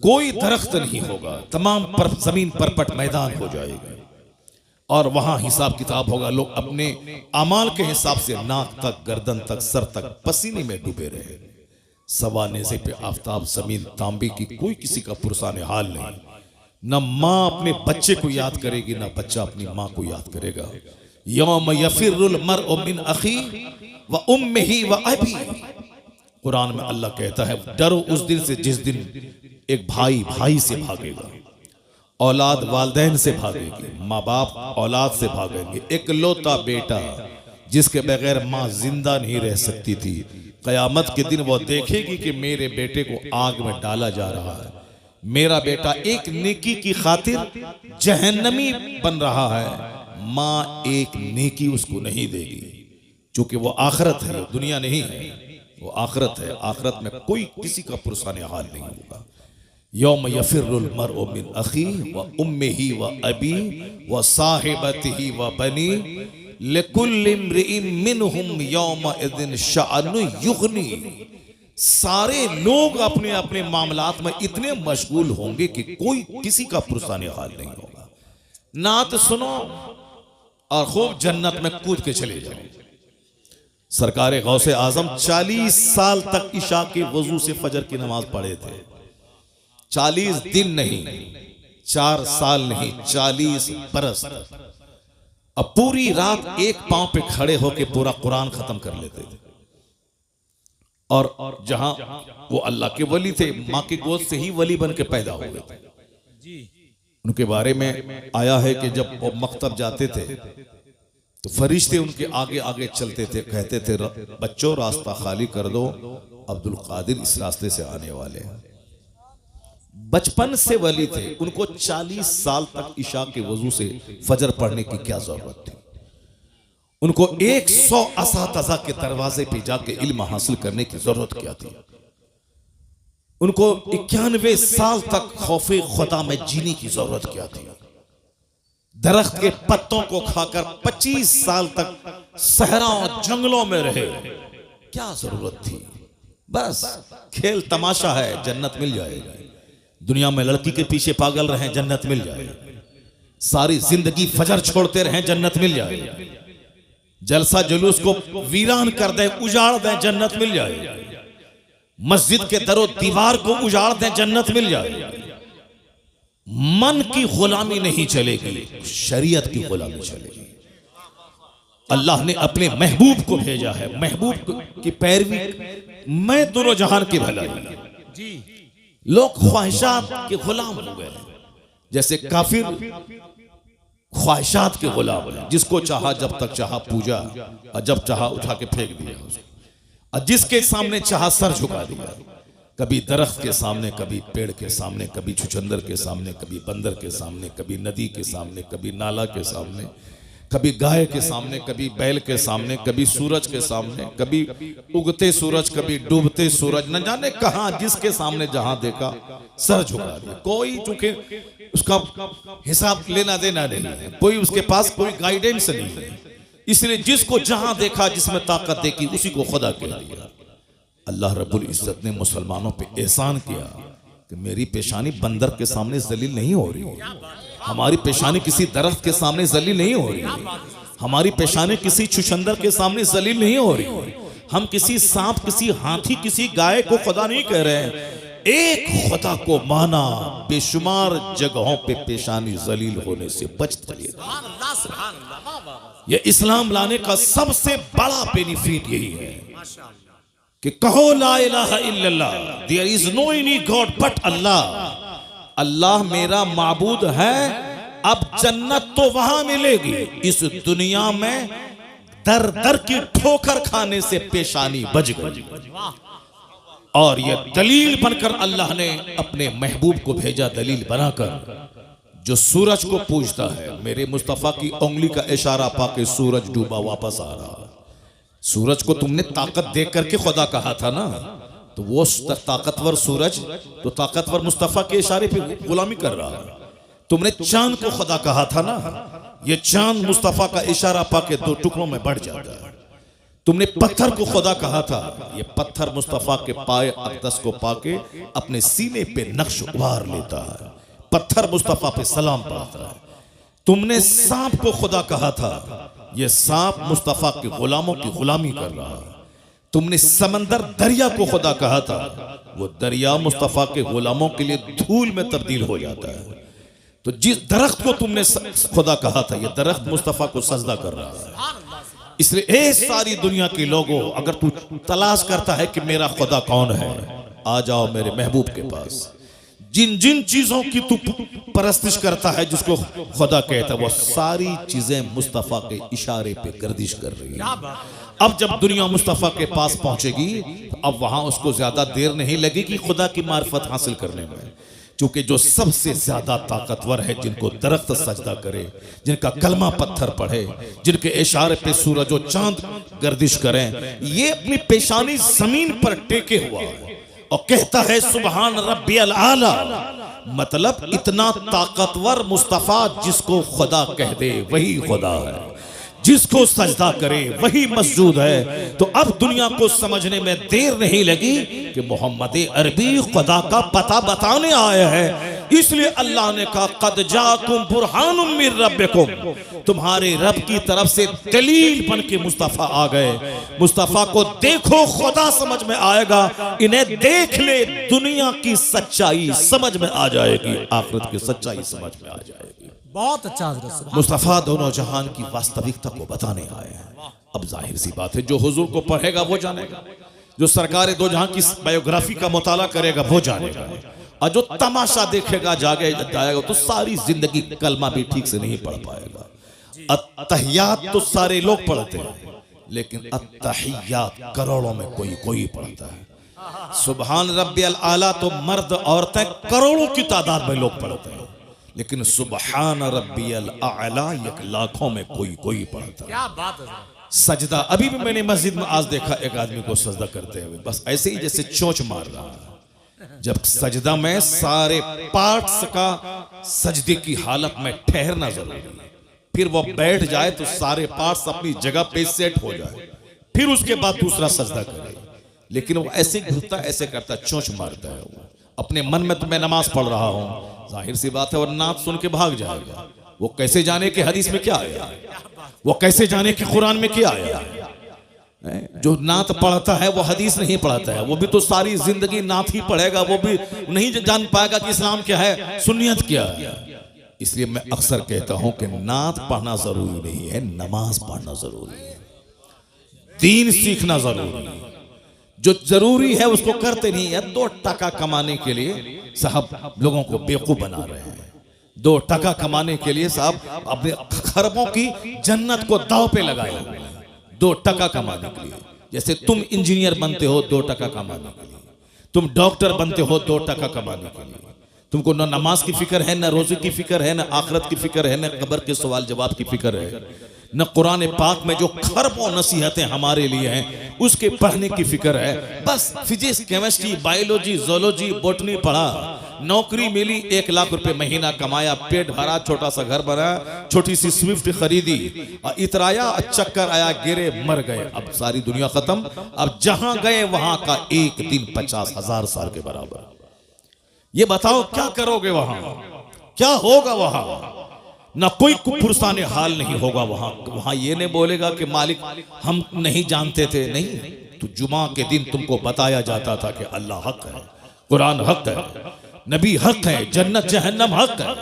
कोई दरख्त नहीं होगा, तमाम जमीन परपट मैदान हो जाएगा, और वहां हिसाब किताब होगा। लोग अपने अमाल के हिसाब से नाक तक, गर्दन तक, सर तक पसीने में डूबे रहे। सवाने से पे आफताब, जमीन तांबे की, कोई किसी का पुरसाने हाल नहीं। न माँ अपने बच्चे को याद करेगी, न बच्चा अपनी माँ को याद करेगा। यौम यफिरुल मरउ मिन अखी व उम्मिही व अबी, कुरान में अल्लाह कहता है, डरो उस दिन से जिस दिन एक भाई भाई से भागेगा, औलाद वालदैन से भागेगी, माँ बाप औलाद से भागेंगे। इकलौता बेटा जिसके बगैर माँ जिंदा नहीं रह सकती थी, कयामत के दिन वो देखेगी कि मेरे बेटे को आग में डाला जा रहा है, मेरा बेटा एक नेकी की खातिर जहन्नमी बन रहा है, माँ एक नेकी उसको नहीं देगी, क्योंकि वो आखिरत है, दुनिया नहीं है, वो आखिरत है। आखिरत में कोई किसी का पुरसाने हाल नहीं होगा। यौम यफिरुल मरउ मिन अखी व उम्मिही व अबी व साहिबतिही व बनी लिकुल्लि इम्रिइन मिनहुम यौमइज़िन शअनु युग़नी। सारे लोग अपने अपने मामलात में इतने मशगूल होंगे कि कोई किसी का पुरसाने हाल नहीं होगा। नात सुनो और खूब जन्नत में कूद के चले जाओ। सरकार गौसे आजम 40 साल तक इशा के वजू से फजर की नमाज पढ़े थे। 40 दिन नहीं, 4 साल नहीं, 40 बरस। अब पूरी रात एक पांव पे खड़े होकर पूरा कुरान खत्म कर लेते थे। और जहां वो अल्लाह के वली थे, माँ की गोद से ही वली बन के पैदा हुए थे। उनके बारे में आया है कि जब वो मकतब जाते थे तो फरिश्ते उनके आगे आगे चलते थे, कहते थे, बच्चों रास्ता खाली कर दो, अब्दुल कादिर इस रास्ते से आने वाले हैं। बचपन से वली थे, उनको 40 साल तक इशा के वजू से फजर पढ़ने की क्या जरूरत थी। उनको 100 असातिज़ा के दरवाजे पे जाके इल्म हासिल करने की जरूरत क्या थी। उनको 91 साल तक खौफे खुदा में जीने की जरूरत क्या थी। दरख्त के पत्तों को खाकर 25 साल तक सहरा और जंगलों में रहे, क्या जरूरत थी। बस खेल तमाशा है, जन्नत मिल जाएगा। दुनिया में लड़की के पीछे पागल रहे, जन्नत मिल जाएगी। सारी जिंदगी फजर छोड़ते रहे, जन्नत मिल जाएगी। जलसा जुलूस को वीरान कर दें, उजाड़ दें, जन्नत मिल जाए। मस्जिद के दरो दीवार को उजाड़ दें, जन्नत मिल जाए। मन की गुलामी नहीं चलेगी, शरीयत की गुलामी चलेगी। अल्लाह ने अपने महबूब को भेजा है, महबूब की पैरवी मैं दोनों जहान की भलाई। जी लोग ख्वाहिशात के गुलाम हो गए, जैसे काफिर ख्वाहिशात के गुलाम है। जिसको चाहा जब तक चाहा पूजा, और जब चाहा उठा के फेंक दिया उसको, और जिसके सामने चाहा सर झुका दिया। कभी दरख्त के सामने, कभी पेड़ के सामने, कभी छुचंदर के सामने, कभी बंदर के सामने, कभी नदी के सामने, कभी नाला के सामने, कभी गाय के सामने, कभी बैल के सामने, कभी सूरज के सामने, कभी उगते सूरज, कभी डूबते सूरज, न जाने कहां जिसके सामने जहां देखा सर झुका दिया। कोई चूंकि उसका हिसाब लेना देना नहीं है, कोई उसके पास कोई गाइडेंस नहीं है, इसलिए जिसको जहां देखा, जिसमें ताकत देखी, उसी को खुदा कह दिया। अल्लाह रब्बुल इज्जत ने मुसलमानों पे एहसान किया कि मेरी पेशानी बंदर के सामने जलील नहीं हो रही, हमारी पेशानी किसी दरख्त के सामने जलील नहीं हो रही, हमारी पेशानी किसी छुछंदर के सामने जलील नहीं हो रही। हम किसी सांप, किसी हाथी, किसी गाय को खुदा नहीं कह रहे हैं, एक खुदा को माना, बेशुमार जगहों पे पेशानी जलील होने से बचते रहिए। यह इस्लाम लाने का सबसे बड़ा बेनिफिट यही है कि कहो ला इलाहा इल्लल्लाह, there is no any god but Allah. Allah मेरा माबूद है। अब जन्नत तो वहां मिलेगी, इस दुनिया में दर दर की ठोकर खाने से पेशानी बच गई। और यह दलील बनकर अल्लाह ने अपने महबूब को भेजा, दलील बनाकर। जो सूरज को पूजता है, मेरे मुस्तफा की उंगली का इशारा पाके सूरज डूबा वापस आ रहा। सूरज को तुमने ताकत दे करके खुदा कहा था ना, तो वो ताकतवर सूरज तो ताकतवर मुस्तफा के इशारे पे गुलामी कर रहा है। तुमने चांद को खुदा कहा था ना, ये चांद मुस्तफा का इशारा पाके दो टुकड़ों में बढ़ जाता है। तुमने पत्थर को खुदा कहा था, ये पत्थर मुस्तफा के पाए अक़दस को पाके अपने सीने पे नक्श उभार लेता है, पत्थर मुस्तफा पे सलाम पढ़ता है। तुमने सांप को खुदा कहा था, ये सांप मुस्तफा के गुलामों की गुलामी कर रहा है। तुमने समंदर दरिया को खुदा कहा था, वो दरिया मुस्तफा के गुलामों के लिए धूल में तब्दील हो जाता है। तो जिस दरख्त को तुमने खुदा कहा था, ये दरख्त मुस्तफा को सजदा कर रहा है। इसलिए ए सारी दुनिया के लोगों, अगर तू तलाश करता है कि मेरा खुदा कौन है, आ जाओ मेरे महबूब के पास। जिन जिन चीजों की तू परस्तिश करता है, जिसको खुदा कहता है, वो सारी चीजें मुस्तफा के इशारे पे गर्दिश कर रही है। अब जब दुनिया मुस्तफा के पास पहुंचेगी, तो अब वहां उसको ज्यादा देर नहीं लगेगी खुदा की मार्फत हासिल करने में। क्योंकि जो सबसे ज्यादा ताकतवर है, जिनको दरख्त सजदा करे, जिनका कलमा पत्थर पढ़े, जिनके इशारे पे सूरज और चांद गर्दिश करें, ये अपनी पेशानी जमीन पर टेके हुआ है और कहता है सुबहान रब्बियल आला। मतलब इतना ताकतवर मुस्तफा, जिसको खुदा कह दे वही खुदा है, जिसको सजदा करे वही मस्जूद है। तो अब दुनिया को समझने में देर नहीं लगी कि मोहम्मद अरबी खुदा का पता बताने आया है। इसलिए अल्लाह ने कहा कद जाकुम बुरहानुम मिर रब्बिकुम, तुम्हारे रब की तरफ से दलील बन के मुस्तफा आ गए। मुस्तफा को देखो, खुदा समझ में आएगा। इन्हें देख ले, दुनिया की सच्चाई समझ में आ जाएगी, आखिरत की सच्चाई समझ में आ जाएगी। बहुत अच्छा हज़रत। मुस्तफा दोनों जहान की वास्तविकता को बताने आए हैं। अब जाहिर सी बात है, जो हुजूर को पढ़ेगा वो जानेगा, जो सरकार दो जहां की बायोग्राफी का मुताला करेगा वो जानेगा, और जो तमाशा देखेगा जाएगा तो सारी जिंदगी कलमा भी ठीक से नहीं पढ़ पाएगा। अत्तहियात तो सारे लोग पढ़ते हैं, लेकिन अत्तहियात करोड़ों में कोई कोई पढ़ता है। सुबहान रब्बियल आला तो मर्द औरतें करोड़ों की तादाद में लोग पढ़ते हैं, लेकिन सुबहान रब्बियल आला एक लाखों में कोई कोई पढ़ता है। क्या बात है। सजदा, अभी भी मैंने मस्जिद में आज देखा एक आदमी को सजदा करते हुए, बस ऐसे ही जैसे चोंच मार रहा है। जब सजदा में सारे पार्ट्स का सजदे की हालत में ठहरना जरूरी है, फिर वो बैठ जाए तो सारे पार्ट्स अपनी जगह पे सेट हो जाए, फिर उसके बाद दूसरा सजदा करे। लेकिन वो ऐसे घुसता, ऐसे करता, चोंच मारता है। वो अपने मन में तो मैं नमाज पढ़ रहा हूं, जाहिर सी बात है, और नात सुन के भाग जाएगा। वो कैसे जाने कि हदीस में क्या आया। वो कैसे जाने कि कुरान में क्या आया है? जो नात पढ़ता है वो हदीस नहीं पढ़ता है, वो भी तो सारी जिंदगी नात ही पढ़ेगा, वो भी नहीं जान पाएगा कि इस्लाम क्या है, सुन्नियत क्या है। इसलिए मैं अक्सर कहता हूं कि नात पढ़ना जरूरी नहीं है, नमाज पढ़ना जरूरी है, दीन सीखना जरूरी है। जो जरूरी है उसको करते नहीं है। 2 टका कमाने के लिए साहब लोगों को बेवकूफ बना रहे हैं। 2 टका कमाने के लिए साहब अपने खरबों की जन्नत को दांव पे लगाए हुए हैं 2 टका कमाने के लिए। जैसे तुम इंजीनियर बनते हो 2 टका कमाने के लिए, तुम डॉक्टर बनते हो 2 टका कमाने के लिए। तुमको न नमाज की फिक्र है, न रोजे की फिक्र है, न आखिरत की फिक्र है, न कब्र के सवाल जवाब की फिक्र है, न कुरान पाक में जो खरबों नसीहतें हमारे लिए हैं उसके पढ़ने की फिक्र है। बस physics, chemistry, biology, zoology, botany पढ़ा, नौकरी मिली, 1 लाख रुपए महीना कमाया, पेट भरा, छोटा सा घर बना, छोटी सी स्विफ्ट खरीदी, इतराया, चक्कर आया, गिरे, मर गए। अब सारी दुनिया खत्म। अब जहां गए वहां का एक दिन 50,000 साल के बराबर। ये बताओ क्या करोगे वहां, क्या होगा वहां? ना कोई पुरसाने हाल नहीं होगा वहां। वहां ये नहीं बोलेगा कि मालिक हम नहीं जानते थे, नहीं। तो जुमा के दिन तुमको बताया जाता था कि अल्लाह हक है, कुरान हक है, नबी हक है, जन्नत जहन्नम हक है।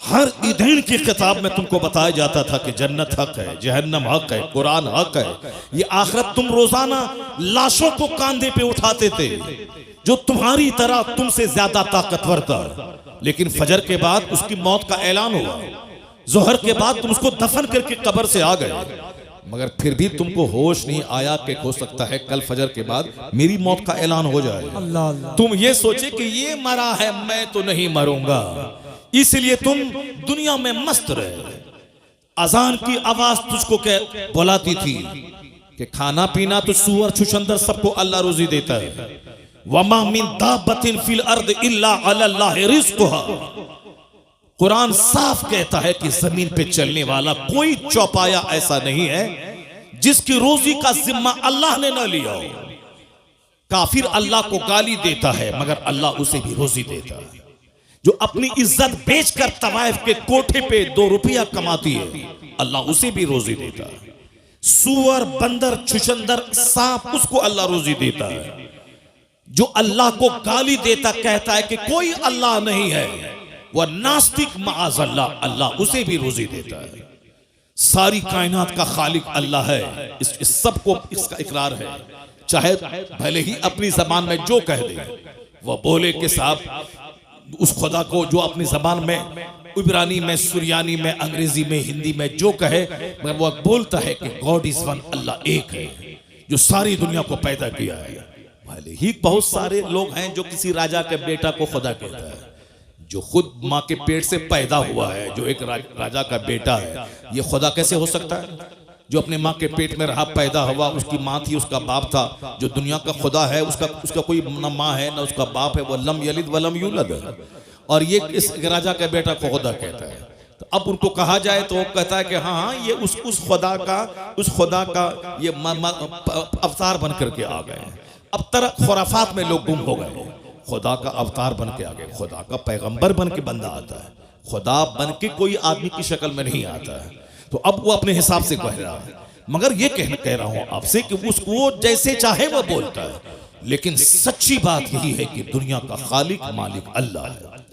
हर ईदैन की किताब में तुमको बताया जाता था कि जन्नत हक है, जहन्नम हक है, कुरान हक है। ये आखिरत तुम रोजाना लाशों को कांधे पे उठाते थे जो तुम्हारी तरह तुमसे ज्यादा ताकतवर था, लेकिन फजर के बाद उसकी मौत का ऐलान हुआ, जोहर के बाद तुम उसको दफन करके कब्र से आ गए, मगर फिर भी तुमको होश नहीं आया कि हो सकता है कल फजर के बाद मेरी मौत का ऐलान हो जाए। तुम ये सोचे कि ये मरा है, मैं तो नहीं मरूंगा, इसलिए तुम दुनिया में मस्त रहे। अजान की आवाज तुझको क्या बुलाती थी कि खाना पीना तो सूअर छुछंदर सबको अल्लाह रोजी देता है। वमा मिन दाबतिन फिल अर्द इल्ला अल्लाह रिज़्क़ुहा। कुरान साफ कहता है कि जमीन पे चलने वाला कोई चौपाया ऐसा नहीं है जिसकी रोजी का जिम्मा अल्लाह ने न लिया हो। काफिर अल्लाह को गाली देता है मगर अल्लाह उसे भी रोजी देता है। जो अपनी इज्जत बेचकर तवाइफ के कोठे पे 2 रुपया कमाती है, अल्लाह उसे भी रोजी देता है। सूअर, बंदर, छुछंदर, सांप, उसको अल्लाह रोजी देता है। जो अल्लाह को गाली देता कहता है कि कोई अल्लाह नहीं है, वह नास्तिक माअज़ अल्लाह, अल्लाह उसे भी रोजी देता है। सारी कायनात का खालिक अल्लाह है, इस सबको इसका इकरार है। चाहे भले ही अपनी जबान में जो कह दे, वह बोले कि साहब उस खुदा को जो अपनी जबान में, इब्रानी में, सुरियानी में, अंग्रेजी में, हिंदी में जो कहे, मगर वह बोलता है कि गॉड इज वन, अल्लाह एक है जो सारी दुनिया को पैदा किया है। भले ही बहुत सारे लोग हैं जो किसी राजा के बेटा को खुदा कहता है, जो खुद माँ के पेट से पैदा हुआ है, जो एक राजा का बेटा है, ये खुदा कैसे हो सकता है? जो अपने माँ के पेट में रहा, पैदा हुआ, उसकी माँ थी, उसका बाप था, जो दुनिया का खुदा है उसका कोई न माँ है न उसका बाप है, वो लम यलिद वलम यूलद है, और ये इस राजा का बेटा को खुदा कहता है। तो अब उनको कहा जाए तो वो कहता है कि हाँ ये उस खुदा का ये अवतार बन करके आ गए हैं। अब तरह खुराफात में लोग गुम हो गए। खुदा का अवतार बन के आ गए, खुदा का पैगंबर बन के बंदा आता है, खुदा बन के कोई आदमी की शक्ल में नहीं आता है। तो अब वो अपने हिसाब से कह रहा है, मगर ये कह रहा हूं आपसे कि उसको जैसे चाहे वो बोलता है, लेकिन सच्ची बात यही है कि दुनिया का खालिक मालिक अल्लाह है।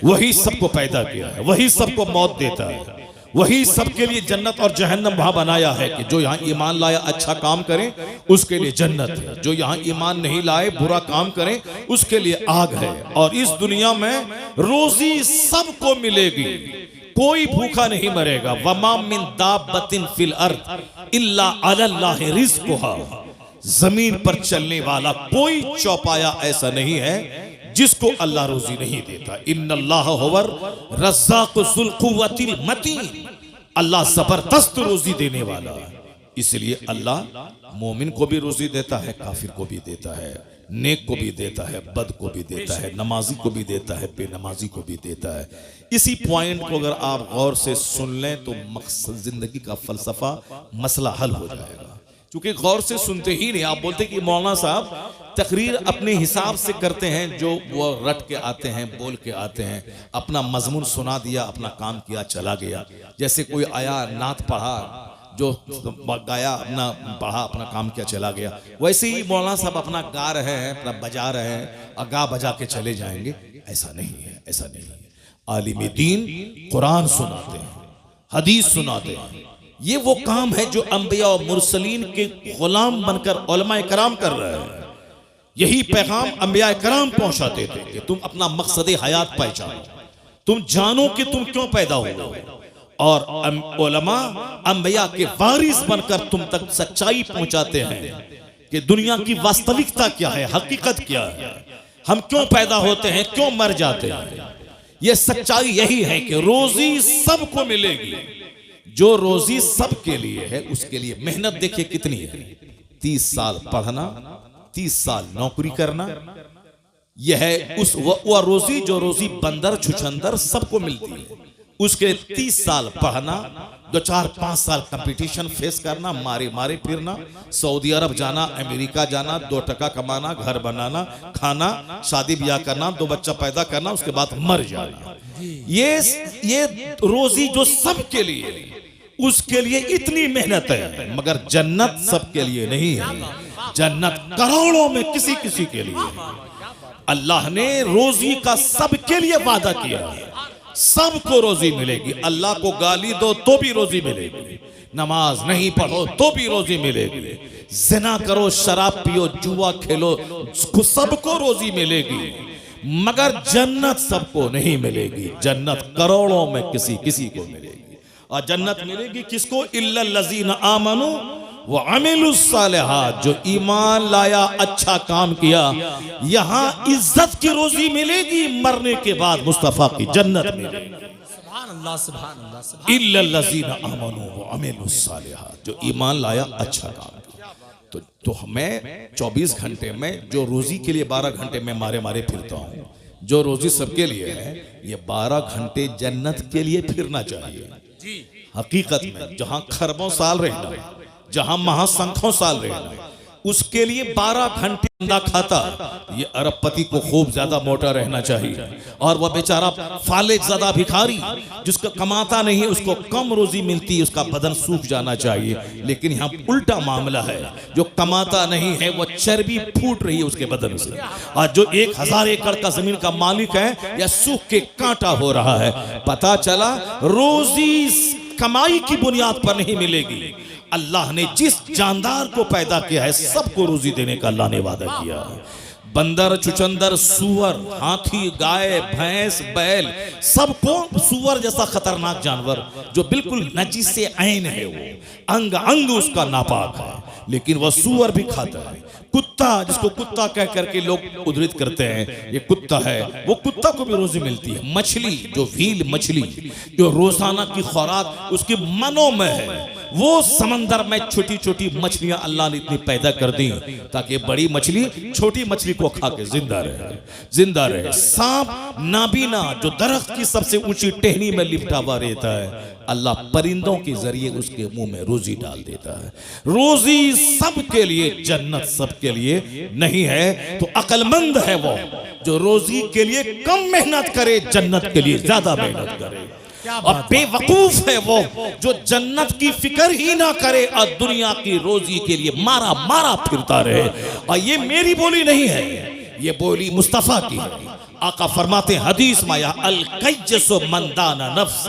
वही सबको पैदा किया है, वही सबको मौत देता है, वही सबके लिए जन्नत और जहन्नम वहां बनाया है कि जो यहाँ ईमान लाया अच्छा काम करें उसके लिए जन्नत है, जो यहाँ ईमान नहीं लाए बुरा काम करें उसके लिए आग है। और इस दुनिया में रोजी सबको मिलेगी, कोई भूखा नहीं मरेगा। वमा मिन दाब्बतिन फिल अर्द इल्ला अल्लाह रिज़्क़ुहा। जमीन पर चलने वाला कोई चौपाया ऐसा नहीं है जिसको अल्लाह रोजी नहीं देता। इन्नल्लाह हुवर रज़्ज़ाक़ु ज़ुल क़ुव्वतिल मतीन। अल्लाह जबरदस्त रोजी देने वाला है, इसलिए अल्लाह मोमिन को भी रोजी देता है, काफिर को भी देता है, नेक को भी देता है, बद को भी देता है, नमाजी को भी देता है, बेनमाजी को भी देता है। इसी पॉइंट को अगर आप गौर से सुन लें तो मकसद जिंदगी का फलसफा मसला हल हो जाएगा। क्योंकि गौर से सुनते ही नहीं, आप बोलते कि मौलाना साहब तकरीर अपने हिसाब से करते हैं, जो वो रट के आते हैं, बोल के आते हैं, अपना मजमून सुना दिया, अपना काम किया, चला गया। जैसे कोई आया, नात पढ़ा, जो गाया अपना पढ़ा अपना काम किया चला गया, वैसे ही मौलाना साहब अपना गा रहे हैं, अपना बजा रहे हैं और गा बजा के चले जाएंगे। ऐसा नहीं है, ऐसा नहीं है। आलिम दीन कुरान सुनाते हैं, हदीस सुनाते हैं। ये वो काम है जो अंबिया और मुरसलीन के गुलाम बनकर उलमा कराम कर रहे हैं। यही पैगाम अंबिया कराम पहुंचाते थे कि तुम अपना मकसद हयात पहचानो, तुम जानो कि तुम क्यों पैदा हुए, और उलमा अंबिया के वारिस बनकर तुम तक सच्चाई पहुंचाते हैं कि दुनिया की वास्तविकता क्या है, हकीकत क्या है, हम क्यों पैदा होते हैं, क्यों मर जाते हैं। ये सच्चाई यही है कि रोजी सबको मिलेगी। जो रोजी सबके लिए है उसके लिए मेहनत देखिए कितनी है। 30 साल पढ़ना, 30 साल नौकरी करना, यह है उस वो रोजी जो रोजी बंदर छुछंदर सबको मिलती है। उसके 30 साल पढ़ना, 2-4-5 साल कंपटीशन फेस करना, मारे मारे फिरना, सऊदी अरब जाना, अमेरिका जाना, 2 टका कमाना, घर बनाना, खाना, शादी ब्याह करना, 2 बच्चा पैदा करना, उसके बाद मर जाना। ये रोजी जो सबके लिए, उसके लिए इतनी मेहनत है। मगर जन्नत सबके लिए नहीं है। जन्नत करोड़ों में किसी किसी के लिए है। अल्लाह ने रोजी का सबके लिए वादा किया है, सबको रोजी मिलेगी। अल्लाह को गाली दो तो भी रोजी मिलेगी, नमाज नहीं पढ़ो तो भी रोजी मिलेगी, जिना करो, शराब पियो, जुआ खेलो, सबको रोजी मिलेगी। मगर जन्नत सबको नहीं मिलेगी। जन्नत करोड़ों में किसी किसी को मिलेगी। और जन्नत मिलेगी किसको? इल्लल लज़ीना आमनू व अमिलुस सालिहात, जो ईमान लाया, अच्छा काम किया। यहां इज्जत की रोजी मिलेगी, मरने के बाद मुस्तफा की जन्नत मिलेगी। सुभान अल्लाह, सुभान अल्लाह, सुभान इल्लल लज़ीना आमनू व अमिलुस सालिहात, जो ईमान लाया, अच्छा काम किया। तो हमें 24 घंटे में जो रोजी के लिए 12 घंटे में मारे मारे फिरता हूँ, जो रोजी सबके लिए है, ये 12 घंटे जन्नत के लिए फिरना चाहिए। हकीकत में जहां खरबों साल रहना, जहां महासंखों साल रहना, उसके लिए 12 घंटे अंडा खाता। ये अरबपति को खूब ज्यादा मोटा रहना चाहिए, और वह बेचारा फालिज ज़्यादा भिखारी जिसका कमाता नहीं है, उसको कम रोजी मिलती है, उसका बदन सूख जाना चाहिए। लेकिन यहाँ उल्टा मामला है, जो कमाता नहीं है वह चर्बी फूट रही है उसके बदन से, और जो 1000 एकड़ का जमीन का मालिक है या सूख के कांटा हो रहा है। पता चला रोजी कमाई की बुनियाद पर नहीं मिलेगी। अल्लाह ने जिस जानदार को पैदा किया है, सबको रोजी देने का अल्लाह ने वादा किया है। बंदर, चुचंदर, सुअर, हाथी, गाय, भैंस, बैल, सबको, सुअर जैसा खतरनाक जानवर जो बिल्कुल नजीसे ऐन है, वो अंग अंग उसका नापाक है, लेकिन वह सुअर भी खाता है। कुत्ता, जिसको कुत्ता कह करके लोग उद्धृत करते हैं, ये कुत्ता है, वो कुत्ता को भी रोजी मिलती है। मछली, जो व्हील मछली, जो रोजाना की खुराक उसकी मनों में है, वो समंदर में छोटी छोटी मछलियां अल्लाह ने इतनी पैदा कर दी ताकि बड़ी मछली छोटी मछली को खा के जिंदा रहे, जिंदा रहे। सांप नाबीना, जो दरख्त की सबसे ऊंची टहनी में लिपटा हुआ रहता है, अल्लाह परिंदों के जरिए उसके मुंह में रोजी डाल देता है। रोजी सबके लिए, जन्नत सबके लिए नहीं है। तो अक्लमंद है वो जो रोजी के लिए कम मेहनत करे, जन्नत के लिए ज्यादा मेहनत करे। और बेवकूफ है वो जो जन्नत की फिक्र ही ना करे और दुनिया की रोजी के लिए मारा मारा फिरता रहे। और ये मेरी बोली नहीं है, ये बोली मुस्तफा की है। आका फरमाते हैं हदीस में, अल कैयसु मन दाना नफ्स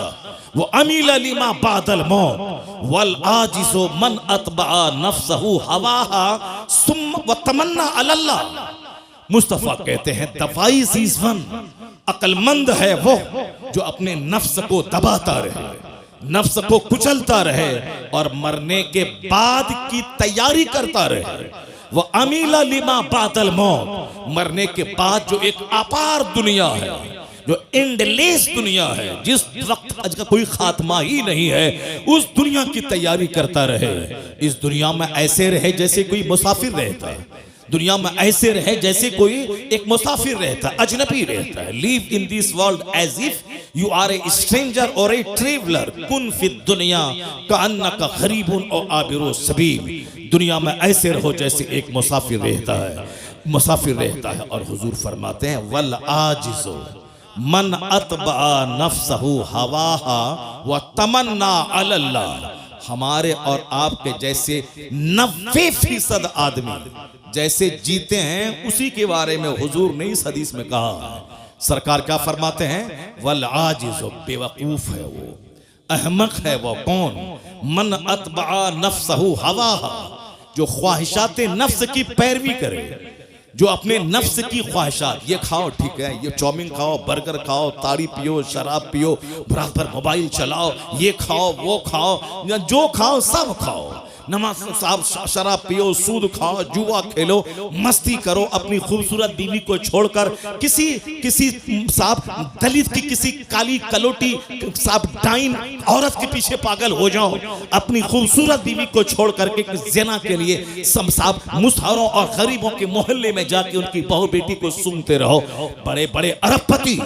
वो अमील लिमा बादल मौत वल आजिजु मन अतबा नफ्सहु हवाहा सुम व तमन्ना अल्लाह। मुस्तफा कहते हैं दवाई सीजवन, अक्लमंद है वो जो अपने नफ्स को दबाता रहे, नफ्स को कुचलता रहे और मरने के बाद की तैयारी करता रहे। वो अमीला लिमा बादल मौत, मरने के बाद जो एक अपार दुनिया है, जो एंडलेस दुनिया है, जिस वक्त आज का कोई खात्मा ही नहीं है, उस दुनिया की तैयारी करता रहे। इस दुनिया में ऐसे रहे जैसे कोई मुसाफिर रहता है, दुनिया में ऐसे रहे जैसे कोई एक मुसाफिर रहता है, अजनबी रहता है। Live in this world as if you are a stranger और ए ट्रेवलर, कुन फिद दुनिया कअन्नका गरीबुन और आबिरु सबील। दुनिया में ऐसे रहो जैसे एक मुसाफिर रहता है, मुसाफिर रहता है। और हुजूर फरमाते हैं वल आजिज़ु मन अतबा नफ्सहु हवाहा व तमन्ना अल्लाह हमारे और आपके जैसे 90% आदमी जैसे जीते हैं उसी के बारे में हुजूर ने इस हदीस में कहा है। सरकार क्या फरमाते हैं, वल आजिज़, बेवकूफ है वो, अहमक है वो कौन, मन अतबा नफ्सहु हवाहा, जो ख्वाहिशाते नफ्स की पैरवी करे, जो अपने नफ्स की ख्वाहिशात, ये खाओ ठीक है, ये चाउमीन खाओ, बर्गर खाओ, ताड़ी पियो, शराब पियो, बराबर मोबाइल चलाओ, ये खाओ वो खाओ, जो खाओ सब खाओ, नमाज साहब शराब पियो, सूद खाओ, जुआ खेलो, मस्ती करो, अपनी खूबसूरत बीवी को छोड़कर किसी साहब दलित की किसी काली कलोटी साहब डाइन औरत के पीछे पागल हो जाओ, अपनी खूबसूरत बीवी को छोड़ करके ज़िना के लिए सब साहब मुसहरों और गरीबों के मोहल्ले में जाके उनकी बहू बेटी को सूंघते रहो। बड़े बड़े अरबपति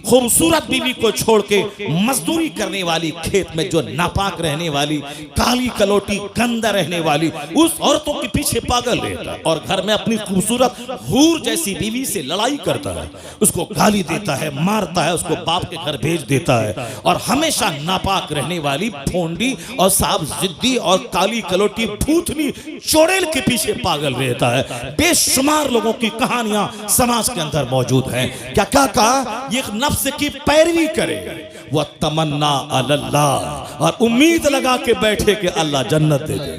खूबसूरत बीवी को छोड़ के मजदूरी करने वाली, खेत में जो नापाक रहने वाली, काली कलोटी गंदा रहने वाली उस औरतों के पीछे पागल रहता है और घर में अपनी खूबसूरत हूर जैसी बीवी से लड़ाई करता है, उसको गाली देता है, मारता है, उसको बाप के घर भेज देता है, और हमेशा नापाक रहने वाली फोंडी और साहब जिद्दी और काली कलोटी भूतनी चोड़ेल के पीछे पागल रहता है। बेशुमार लोगों की कहानियां समाज के अंदर मौजूद हैं। क्या क्या कहा, ये नफ्स की पैरवी करे, वह तमन्ना अल्लाह, और उम्मीद लगा के बैठे कि अल्लाह जन्नत दे देगा,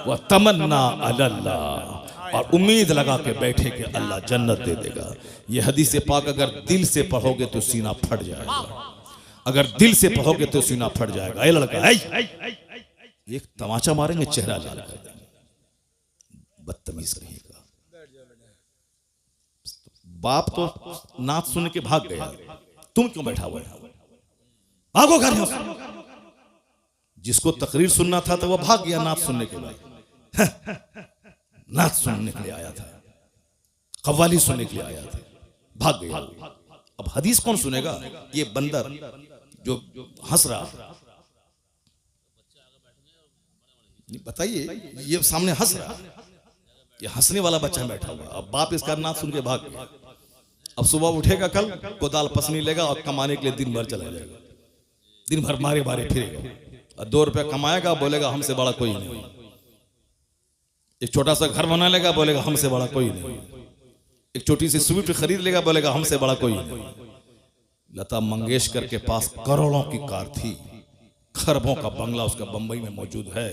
वह तमन्ना अल्लाह, और उम्मीद लगा के बैठे कि अल्लाह जन्नत दे देगा। ये हदीस पाक अगर दिल से पढ़ोगे तो सीना फट जाएगा, अगर दिल से पढ़ोगे तो सीना फट जाएगा। ए लड़का, एक तमाचा मारेंगे, चेहरा लाल कर देंगे, बदतमीज कहेगा। बाप तो नाच सुन के भाग गया, तुम क्यों बैठा हुआ है, भागो घर में। जिसको तकरीर सुनना था तो वह भाग गया नाच सुनने के बाद, नाच सुनने के लिए आया था, कव्वाली सुनने के लिए आया था, भाग गया। अब हदीस कौन सुनेगा, ये बंदर जो हंस रहा, बताइए, ये सामने हंस रहा, ये हंसने वाला बच्चा बैठा हुआ, अब बाप इसका नाच सुन के भाग गया। अब सुबह उठेगा, कल कोदाल पसनी लेगा और कमाने के लिए दिन भर चला जाएगा, दिन भर मारे मारे फिरेगा, और 2 रुपया कमाएगा, बोलेगा हमसे बड़ा कोई नहीं। एक छोटा सा घर बना लेगा, बोलेगा हमसे बड़ा कोई नहीं। एक छोटी सी स्विफ्ट खरीद लेगा, बोलेगा हमसे बड़ा कोई नहीं। लता मंगेशकर के पास करोड़ों की कार थी, खरबों का बंगला उसका बंबई में मौजूद है,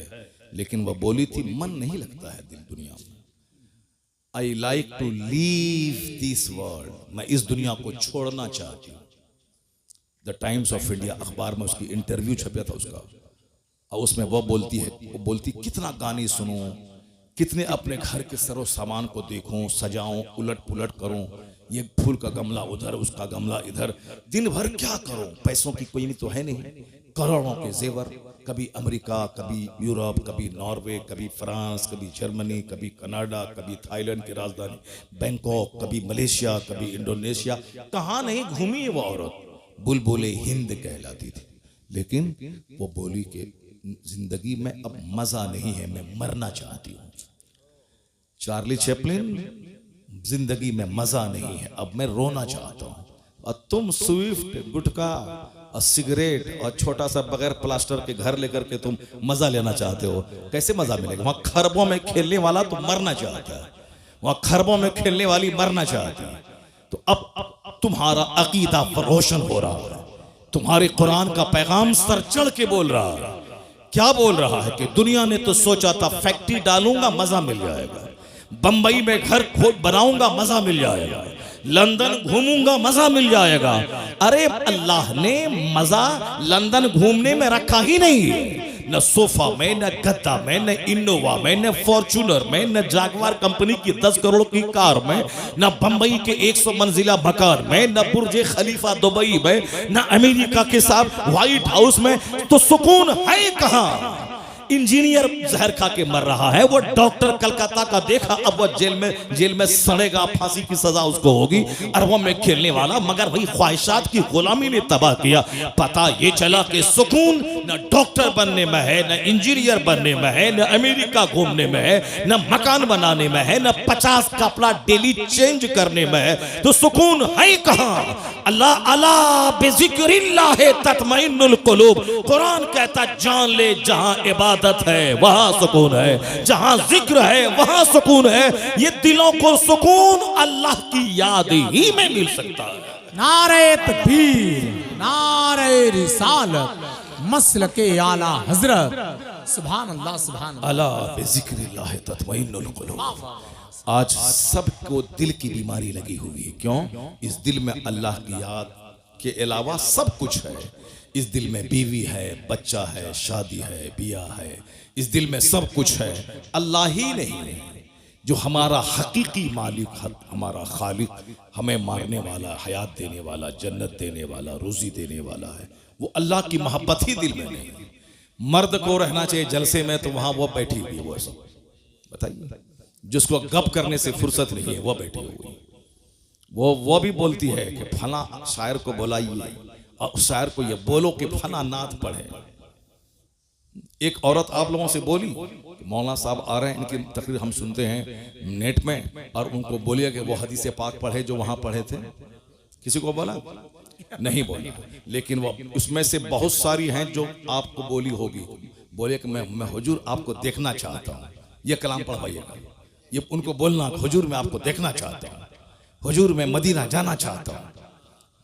लेकिन वह बोली थी, मन नहीं लगता है दिल दुनिया में, I like to leave this world, मैं इस दुनिया को छोड़ना चाहती हूँ। द टाइम्स ऑफ इंडिया अखबार में उसकी इंटरव्यू छपा था उसका, और उसमें वो बोलती कितना गाने सुनूं, कितने अपने घर के सरो सामान को देखूं, सजाऊं, उलट पुलट करूं, ये फूल का गमला उधर, उसका गमला इधर, दिन भर क्या करूं, पैसों की कोई तो है नहीं, करोड़ों के जेवर, कभी अमेरिका, कभी यूरोप, कभी नॉर्वे, कभी फ्रांस, कभी जर्मनी, कभी कनाडा, कभी थाईलैंड की राजधानी बैंकॉक, कभी मलेशिया, कभी इंडोनेशिया, कहाँ नहीं घूमी वो औरत। बुलबुले हिंद कहलाती थी, लेकिन वो बोली कि जिंदगी में अब मजा नहीं है, मैं मरना चाहती हूँ। चार्ली चैपलिन, जिंदगी में मजा नहीं है, अब मैं रोना चाहता हूँ। और तुम स्विफ्ट, गुटखा और सिगरेट और छोटा सा बगैर प्लास्टर के घर लेकर के तुम मजा लेना चाहते हो, कैसे मजा मिलेगा? वहां खरबों में खेलने वाला तो मरना चाहता है, वहां खरबों में खेलने वाली मरना चाहती है। तो अब तुम्हारा अकीदा रोशन हो रहा है, तुम्हारे कुरान का पैगाम सर चढ़ के बोल रहा है। क्या बोल रहा है कि दुनिया ने तो सोचा था फैक्ट्री डालूंगा मजा मिल जाएगा, बंबई में घर खोद बनाऊंगा मजा मिल जाएगा, लंदन घूमूंगा मजा मिल जाएगा। अरे अल्लाह ने मजा लंदन घूमने में रखा ही नहीं है, न सोफा में, न गद्दा में, न इनोवा में, न फॉर्च्यूनर में, न जागवार कंपनी की 10 करोड़ की कार में, न बंबई के 100 मंजिला मकान में, न बुर्ज खलीफा दुबई में, न अमेरिका के साथ व्हाइट हाउस में। तो सुकून है कहां? इंजीनियर जहर खा के मर रहा है, वो डॉक्टर कलकत्ता का देखा, अब वो जेल में सड़ेगा, फांसी की सजा उसको होगी, अरबों में खेलने वाला, मगर वही ख्वाहिशात की गुलामी ने तबाह किया। पता ये चला कि सुकून न डॉक्टर बनने में है, न इंजीनियर बनने में है, न अमेरिका घूमने में है, न मकान बनाने में है, न 50 कपड़ा डेली चेंज करने में है। तो सुकून है कहां? अल्लाह अला बिज़िक्रिल्लाह तत्मइन्नुल कुलूब। कुरान कहता जान ले जहां इबादत है वहां सुकून है, जहां जिक्र है वहां सुकून है। ये दिलों को सुकून अल्लाह की याद ही में मिल सकता है। नारे तकबीर, नारे रिसालत, मसलके आला हजरत। सुभान अल्लाह, सुभान अल्लाह। अला बिज़िक्रिल्लाह तत्मइन्नुल कुलूब। आज सबको दिल की बीमारी लगी हुई है। क्यों? इस दिल में अल्लाह की याद के अलावा सब कुछ है। इस दिल में बीवी है, बच्चा है, शादी है, बियाह है, इस दिल में सब कुछ है। अल्लाह ही नहीं जो हमारा हकीकी मालिक, हमारा खालिक, हमें मारने वाला, हयात देने वाला, जन्नत देने वाला, रोजी देने वाला है, वो अल्लाह की मोहब्बत ही दिल में नहीं। मर्द को रहना चाहिए जलसे में, तो वहां वो बैठी हुई है। वो सब बताइए, जिसको गप करने से फुर्सत नहीं है वो बैठी हुई। वो भी बोलती है कि फला शायर को बुलाइए और उस शायर को ये बोलो कि फला नात पढ़े। एक औरत आप लोगों से बोली, मौलाना साहब आ रहे हैं, इनकी तकरीर हम सुनते हैं नेट में, और उनको बोलिए कि वो हदीस पाक पढ़े जो वहां पढ़े थे। किसी को बोला? नहीं बोला। लेकिन वो उसमें से बहुत सारी हैं जो आपको बोली होगी। बोले कि मैं हुजूर आपको देखना चाहता हूँ, ये कलाम पढ़वाइएगा। ये उनको बोलना, हुजूर मैं आपको देखना चाहता हूँ, हुजूर मैं मदीना जाना चाहता हूँ,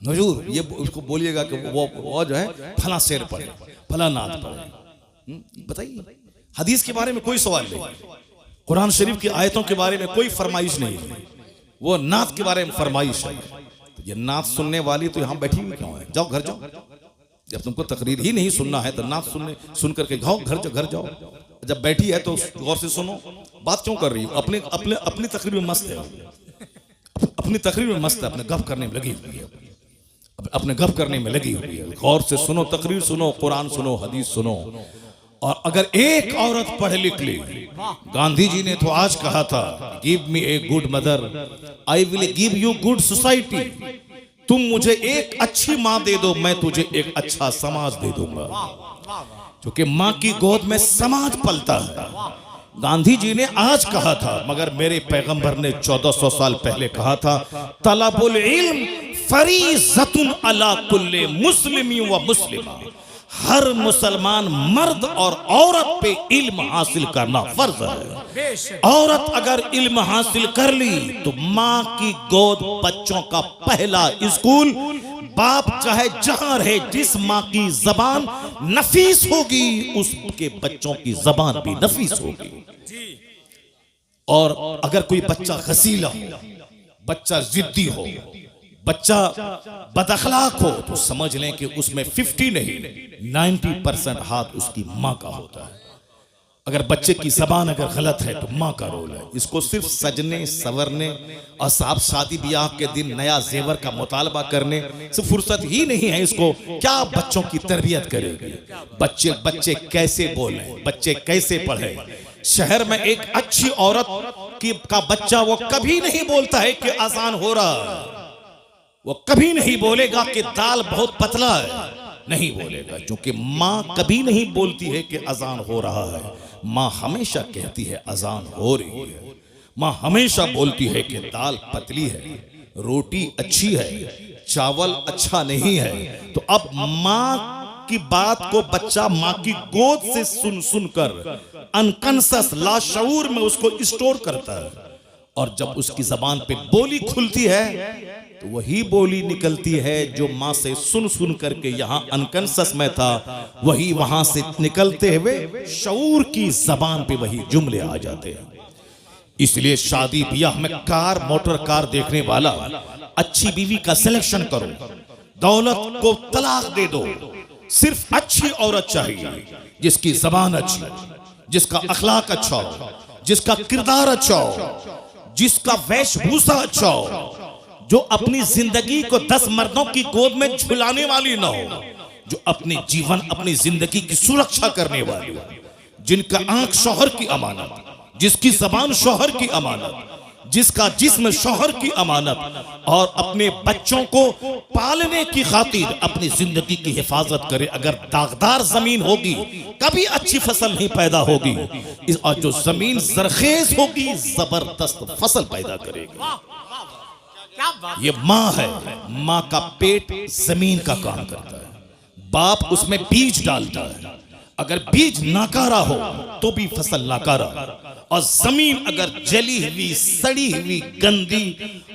हुजूर ये उसको बोलिएगा कि वो जो है फला शेर पढ़े, फला नात पढ़े। बताइए, हदीस के बारे में कोई सवाल नहीं, कुरान शरीफ की आयतों के बारे में कोई फरमाइश नहीं है, वो नात के बारे में फरमाइश है। तो ये नात सुनने वाली तो यहाँ बैठी हुई क्यों है? जाओ घर जाओ। जब तुमको तकरीर ही नहीं सुनना है तो नात सुन करके जाओ घर जाओ। जब बैठी है तो गौर से सुनो, बात क्यों कर रही हो? अपनी तकरीर में मस्त है, अपनी तकरीर में मस्त है, अपने गप करने में लगी हुई है, अपने गप करने में लगी हुई है। गौर से सुनो, तकरीर सुनो, कुरान सुनो, हदीस सुनो। और अगर एक औरत पढ़ लिख ली, गांधी जी ने तो आज कहा था, give me a good mother, I will give you good society. तुम मुझे एक अच्छी माँ दे दो, मैं तुझे एक अच्छा समाज दे दूंगा। क्योंकि माँ की गोद में समाज पलता है। गांधी जी ने आज कहा था, मगर मेरे पैगंबर ने 1400 साल पहले कहा था, तलबुल इल्म फरीज़तुन अला कुल्ले मुस्लिमी व मुस्लिमा। हर मुसलमान मर्द और औरत पे इल्म हासिल करना फर्ज है। औरत अगर इल्म हासिल कर ली तो माँ की गोद बच्चों का पहला स्कूल। बाप चाहे जहां रहे, जिस माँ की जबान नफीस होगी उसके बच्चों की जबान भी नफीस होगी। और अगर कोई बच्चा गसीला हो, बच्चा जिद्दी हो, बच्चा बदअखलाक हो, तो समझ लें कि उसमें 50 नहीं 90% हाथ उसकी माँ का होता है। अगर बच्चे की जबान अगर गलत है तो माँ का रोल है। इसको सिर्फ सजने संवरने और साहब शादी ब्याह के दिन नया जेवर का मुतालबा करने से फुर्सत ही नहीं है। इसको क्या बच्चों की तरबियत करेगी? बच्चे कैसे बोले, बच्चे कैसे पढ़े? शहर में एक अच्छी औरत का बच्चा वो कभी नहीं बोलता है कि अजान हो रहा है, वो कभी नहीं बोलेगा कि दाल बहुत पतला है, नहीं बोलेगा, क्योंकि माँ कभी नहीं बोलती है कि अजान हो रहा है। माँ हमेशा कहती है अजान हो रही है। माँ हमेशा बोलती है कि दाल पतली है, रोटी अच्छी है, चावल अच्छा नहीं है। तो अब माँ की बात को बच्चा माँ की गोद से सुन कर अनकंसस लाशऊर में उसको स्टोर करता है। और जब उसकी जबान पे बोली खुलती है तो वही बोली निकलती है जो माँ से सुन करके यहाँ अनकंसस में था, वही वहां से निकलते हुए शऊर की जबान पे वही जुमले आ जाते हैं। इसलिए शादी ब्याह में कार मोटर कार देखने वाला अच्छी बीवी का सिलेक्शन करो, दौलत को तलाक दे दो। सिर्फ अच्छी औरत चाहिए जिसकी जबान अच्छी, जिसका अखलाक अच्छा हो, जिसका किरदार अच्छा हो, जिसका वेशभूषा अच्छा हो, जो अपनी जिंदगी को 10 मर्दों की गोद में झुलाने वाली ना हो, जो अपने जीवन अपनी जिंदगी की सुरक्षा करने वाली हो, जिनका आंख शौहर की अमानत, जिसकी जबान शौहर की अमानत, जिसका जिस्म शौहर की अमानत, और अपने बच्चों को पालने की खातिर अपनी जिंदगी की हिफाजत करे। अगर दागदार जमीन होगी कभी अच्छी फसल नहीं पैदा होगी, और जो जमीन जरखेज होगी जबरदस्त फसल पैदा करेगी। क्या बात। ये माँ है, माँ का पेट जमीन का काम करता है, बाप उसमें बीज डालता है। अगर बीज नाकारा हो तो भी फसल नाकारा, और जमीन अगर जली हुई, सड़ी हुई, गंदी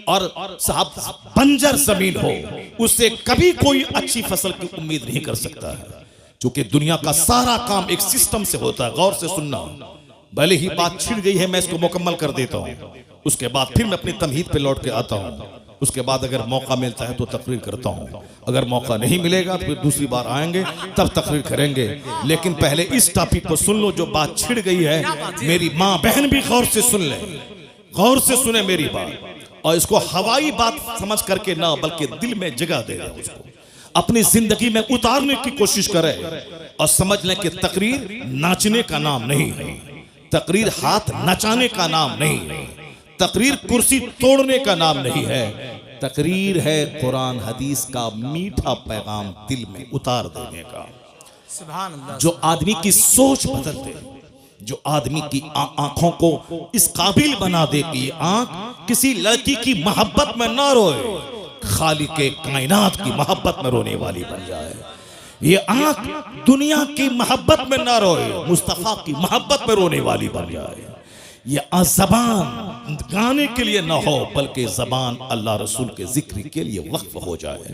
और साहब बंजर जमीन हो, उससे कभी कोई अच्छी फसल की उम्मीद नहीं कर सकता है। क्योंकि दुनिया का सारा काम एक सिस्टम से होता है। गौर से सुनना, भले ही बात छिड़ गई है, मैं इसको मुकम्मल कर देता हूँ, उसके बाद फिर मैं अपनी तमहीद पे लौट के आता हूँ। उसके बाद अगर मौका मिलता है तो तकरीर करता हूँ, अगर मौका नहीं मिलेगा तो फिर दूसरी बार आएंगे तब तकरीर करेंगे। लेकिन पहले इस टॉपिक को सुन लो, जो बात छिड़ गई है। मेरी माँ बहन भी गौर से सुन ले, गौर से सुने मेरी बात, और इसको हवाई बात समझ करके ना, बल्कि दिल में जगह दे रहे, उसको अपनी जिंदगी में उतारने की कोशिश करे, और समझ लें कि तकरीर नाचने का नाम नहीं है, तकरीर हाथ नचाने का नाम नहीं है, तकरीर कुर्सी तोड़ने का नाम नहीं है। तकरीर है कुरान हदीस का मीठा पैगाम दिल में उतार देने का, सुभान अल्लाह। जो आदमी की सोच बदल दे, जो आदमी की आंखों को इस काबिल बना दे कि आंख किसी लड़की की मोहब्बत में ना रोए, खालिके कायनात की मोहब्बत में रोने वाली बन जाए। ये आंख दुनिया की मोहब्बत में ना रोए, मुस्तफा की मोहब्बत में रोने वाली बन जाए। ये जबान गाने के लिए ना हो, बल्कि जबान अल्लाह रसूल के जिक्र के लिए वक्फ हो जाए।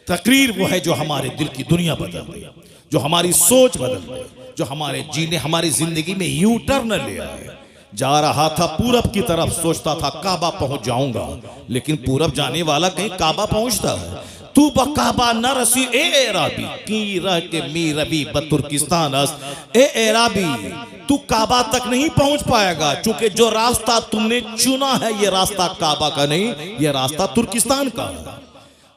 तकरीर वो है जो हमारे दिल की दुनिया बदल दे, जो हमारी सोच बदल दे, जो हमारे जीने, हमारी जिंदगी में यू टर्न ले आए। जा रहा था पूरब की तरफ, सोचता था काबा पहुंच जाऊंगा, लेकिन पूरब जाने वाला कहीं काबा पहुंचता है। तू बकाबा न रसी ए एराबी की रह के मी रबी बतुर्किस्तान अस, ए एराबी तू काबा तक नहीं पहुंच पाएगा, क्योंकि जो रास्ता तुमने चुना है ये रास्ता काबा का नहीं, ये रास्ता तुर्किस्तान का है।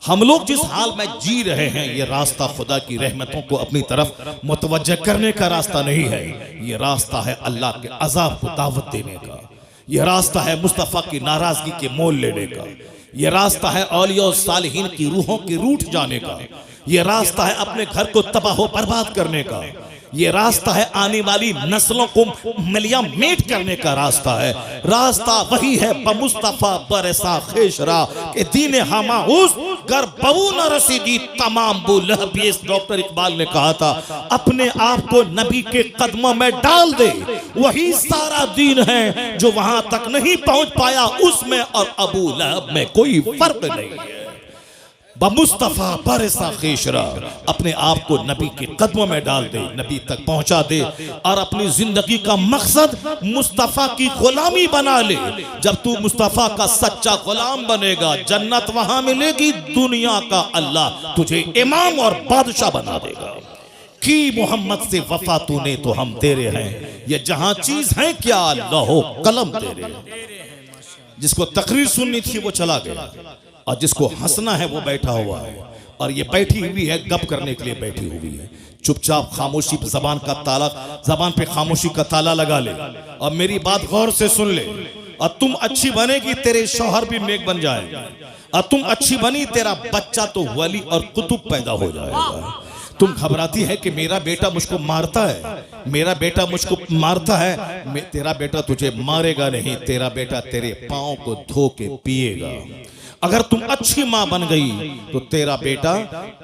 हम लोग जिस हाल में जी रहे हैं, ये रास्ता खुदा की रहमतों को अपनी तरफ मुतवज्जह करने का रास्ता नहीं है, ये रास्ता है अल्लाह के अजाब को दावत देने का, ये रास्ता है मुस्तफा की नाराजगी के मोल लेने का, ये रास्ता है औलिया और सालिहीन की रूहों के रूठ जाने का, ये रास्ता है अपने घर को तबाह बर्बाद करने का, ये रास्ता है आने वाली नस्लों को मिलिया मेट करने का रास्ता है। रास्ता वही है बमुस्तफा बरसा खेशरा के दीन हमा उस घर बबू न रसीदी तमाम बुलहब। डॉक्टर इकबाल ने कहा था, अपने आप को नबी के कदमों में डाल दे, वही सारा दीन है, जो वहां तक नहीं पहुंच पाया उसमें और अबू लहब में कोई फर्क नहीं है। बमुस्तफा बरसा खेशरा, अपने आप को नबी के कदमों में डाल दे, नबी तक पहुंचा दे, और अपनी जिंदगी का मकसद मुस्तफा की गुलामी बना ले। जब तू मुस्तफा का सच्चा गुलाम बनेगा, जन्नत वहां मिलेगी, दुनिया का अल्लाह तुझे इमाम और बादशाह बना देगा। की मोहम्मद से वफा तूने तो हम तेरे हैं, ये जहां चीज है क्या लहो कलम तेरे। जिसको तकरीर सुननी थी वो चला गया, और जिसको हंसना है वो बैठा हुआ है, और ये बैठी हुई है गप करने के लिए बैठी हुई है। चुपचाप खामोशी पे जबान का ताला, जबान पे खामोशी का ताला लगा ले, और मेरी बात गौर से सुन ले। और तुम अच्छी बनेगी, तेरे शौहर भी नेक बन जाएगा, और तुम अच्छी बनी, तेरा बच्चा तो वली और कुतुब पैदा हो जाएगा। तुम घबराती है कि मेरा बेटा मुझको मारता है, मेरा बेटा मुझको मारता है, तेरा बेटा तुझे मारेगा नहीं, तेरा बेटा तेरे पाँव को धो के पिएगा। अगर तुम अच्छी माँ बन गई तो तेरा बेटा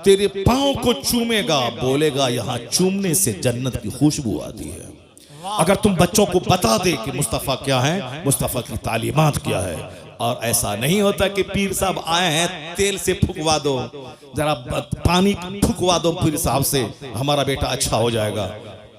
तेरे पाँव को चूमेगा, बोलेगा यहाँ चूमने से जन्नत की खुशबू आती है। अगर तुम बच्चों को बता दे कि मुस्तफ़ा क्या है, मुस्तफ़ा की तालीमात क्या है, और ऐसा नहीं होता कि पीर साहब आए हैं तेल से फुकवा दो, जरा पानी फुकवा दो पीर साहब से, हमारा बेटा अच्छा हो जाएगा।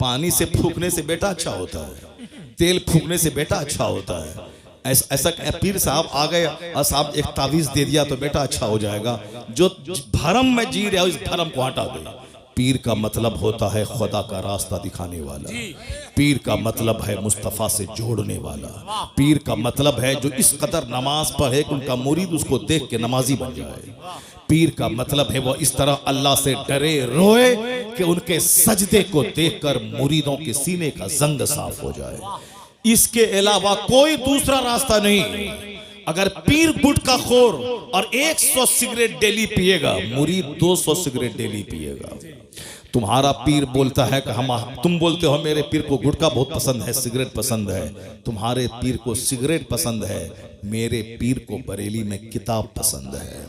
पानी से फूकने से बेटा अच्छा होता है, तेल फूकने से बेटा अच्छा होता है। ऐसा पीर साहब आ गए और साहब एक तावीज दे दिया तो बेटा अच्छा हो जाएगा। जो भरम में जी रहे हो इस भरम को हटा दो। पीर का मतलब होता है खुदा का रास्ता दिखाने वाला, पीर का मतलब है मुस्तफ़ा से जोड़ने वाला, पीर का मतलब है जो इस कदर नमाज पढ़े कि उनका मुरीद उसको देख के नमाजी बन जाए। पीर का मतलब है वो इस तरह अल्लाह से डरे रोए कि उनके सजदे को देखकर मुरीदों के सीने का जंग साफ हो जाए। इसके अलावा कोई दूसरा रास्ता नहीं। अगर पीर गुटखा खोर और 100 सिगरेट डेली पिएगा, मुरीद 200 सिगरेट डेली पिएगा। तुम्हारा पीर बोलता है कि तुम बोलते हो मेरे पीर को गुटखा बहुत पसंद है, सिगरेट पसंद है। तुम्हारे पीर को सिगरेट पसंद है, मेरे पीर को बरेली में किताब पसंद है।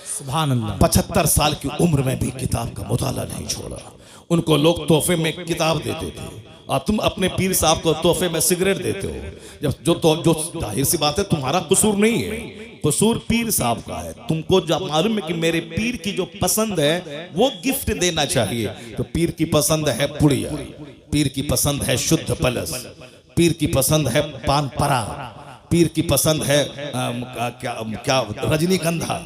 सुभान अल्लाह। 75 साल की उम्र में भी किताब का मुताला नहीं छोड़ा। उनको लोग तोहफे में किताब देते थे और तुम अपने पीर साहब को तोहफे में सिगरेट देते हो। जो जाहिर सी बात है तुम्हारा कसूर नहीं है, कसूर पीर साहब का है। तुमको जब मालूम है कि मेरे पीर की जो पसंद है वो गिफ्ट देना चाहिए, तो पीर की पसंद है पुड़िया, पीर की पसंद है शुद्ध पलस, पीर की पसंद है पान परा, पीर की पसंद है क्या रजनीगंधा,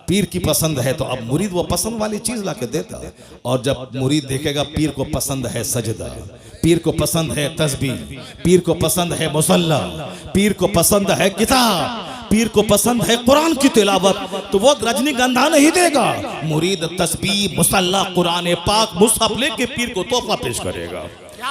पीर की पसंद है। तो अब मुरीद वो पसंद वाली चीज लाके देता है। और जब मुरीद देखेगा पीर को पसंद है सजदा, पीर को पसंद है तस्बीह, पीर को पसंद है मुसल्ला, पीर को पसंद है किताब, पीर को पसंद है कुरान की तिलावत, तो वो रजनीगंधा नहीं देगा। मुरीद तस्बीह, मुसल्ला, कुरान पाक, मुसहफ लेके पीर को तोहफा पेश करेगा।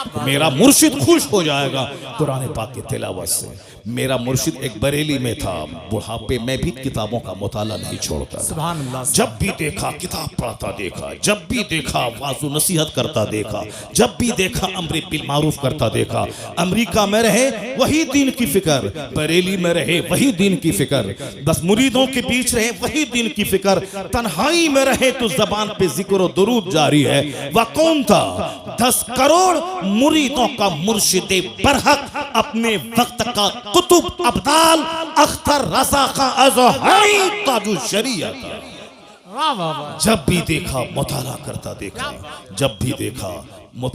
तो मेरा मुर्शिद खुश हो जाएगा कुरान पाक की तिलावत से। मेरा मुर्शिद एक बरेली में था, बुढ़ापे में भी किताबों का मुताला नहीं छोड़ता। सुभान अल्लाह। जब भी देखा किताब पढ़ता देखा, जब भी देखा वाज़ो नसीहत करता देखा, जब भी देखा अम्र बिल मारूफ करता देखा। अमेरिका में रहे वही दीन की फिक्र, बरेली में रहे वही दीन की फिक्र, बस मुरीदों के बीच रहे वही दीन की फिक्र, तन्हाई में रहे तो जबान पे जिक्र और दुरूद जारी है। वह कौन था? 10 करोड़ मुरीदों का मुर्शिदे बरहक, अपने वक्त का कुतुब अब्दाल, अख्तर रज़ा खां अज़हरी ताजु शरीयत। वाह वाह वाह। जब भी देखा मुताला करता देखा, जब भी देखा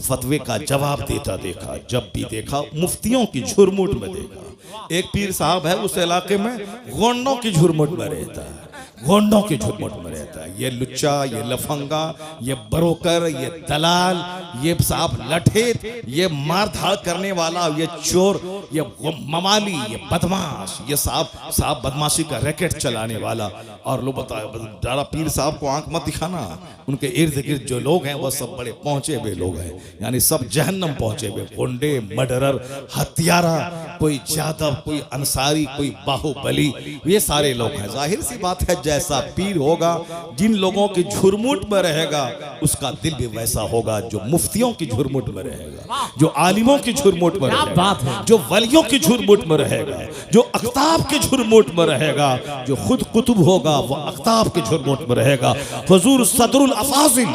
फतवे का जवाब देता देखा, जब भी देखा मुफ्तियों की झुरमुट में देखा। एक पीर साहब है उस इलाके में, गोंडों की झुरमुट में रहता है, गोंडों की झुरमुट में रहता है। ये लुच्चा, ये लफंगा, ये बरोकर, ये दलाल, ये साहब लठेत, ये मारधाड़ करने वाला, ये चोर, ये ममाली, ये बदमाश, ये साहब बदमाशी का रैकेट चलाने वाला। और लोग बताए ज़रा पीर साहब को आंख मत दिखाना, उनके इर्द गिर्द जो लोग हैं वो सब बड़े पहुंचे हुए लोग हैं, यानी सब जहन्नम पहुंचे हुए, गुंडे, मर्डरर, हत्यारा, कोई जादव, कोई अंसारी, कोई बाहुबली, ये सारे लोग हैं। जाहिर सी बात है जैसा पीर होगा, जिन लोगों की झुरमुट में रहेगा उसका दिल भी वैसा होगा जो मुफ्तियों की झुरमुट में रहेगा, जो आलिमों की झुरमुट में रहेगा, जो वलियों की झुरमुट में रहेगा, जो अख्ताब की झुरमुट में रहेगा, जो खुद कुतुब होगा वो अख्ताब के झुरमुट में रहेगा। हुजूर सदरुल अफाजिल